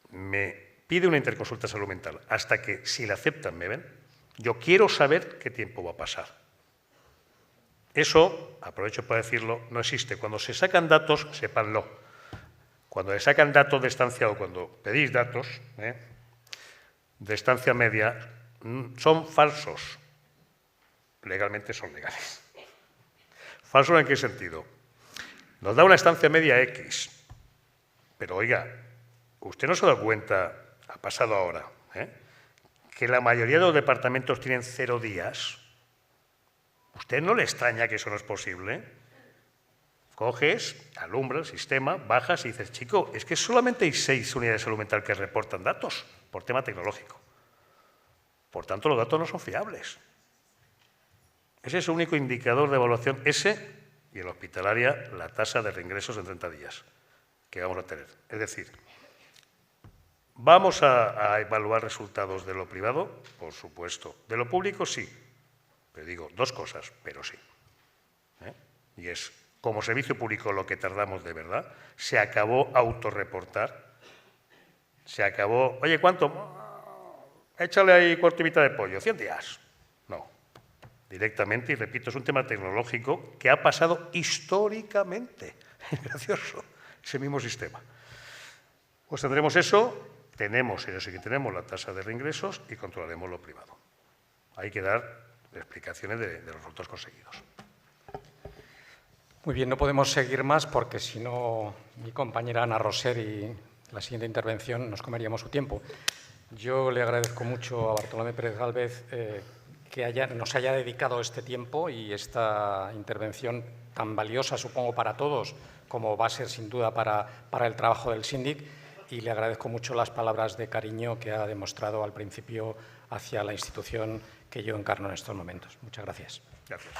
me pide una interconsulta de salud mental hasta que, si la aceptan, me ven, yo quiero saber qué tiempo va a pasar. Eso, aprovecho para decirlo, no existe. Cuando se sacan datos, sépanlo. Cuando le sacan datos de estancia o cuando pedís datos de estancia media, son falsos. Legalmente son legales. ¿Falsos en qué sentido? Nos da una estancia media X. Pero oiga, usted no se da cuenta, ha pasado ahora, que la mayoría de los departamentos tienen 0 días. ¿Usted no le extraña que eso no es posible? Coges, alumbras el sistema, bajas y dices, chico, es que solamente hay 6 unidades de salud mental que reportan datos por tema tecnológico. Por tanto, los datos no son fiables. Ese es el único indicador de evaluación, ese y en la hospitalaria la tasa de reingresos en 30 días que vamos a tener. Es decir, ¿vamos a evaluar resultados de lo privado? Por supuesto. ¿De lo público? Sí. Pero digo, 2 cosas, pero sí. Y es, como servicio público, lo que tardamos de verdad. Se acabó autorreportar. Se acabó, oye, ¿cuánto? Échale ahí cuarto y mitad de pollo, 100 días. No. Directamente, y repito, es un tema tecnológico que ha pasado históricamente. Es gracioso, ese mismo sistema. Pues tendremos eso, tenemos la tasa de reingresos y controlaremos lo privado. Hay que dar explicaciones de los resultados conseguidos. Muy bien, no podemos seguir más porque si no mi compañera Ana Roser y la siguiente intervención nos comeríamos su tiempo. Yo le agradezco mucho a Bartolomé Pérez Gálvez que nos haya dedicado este tiempo y esta intervención tan valiosa, supongo, para todos, como va a ser sin duda para el trabajo del síndic, y le agradezco mucho las palabras de cariño que ha demostrado al principio hacia la institución que yo encarno en estos momentos. Muchas gracias. Gracias.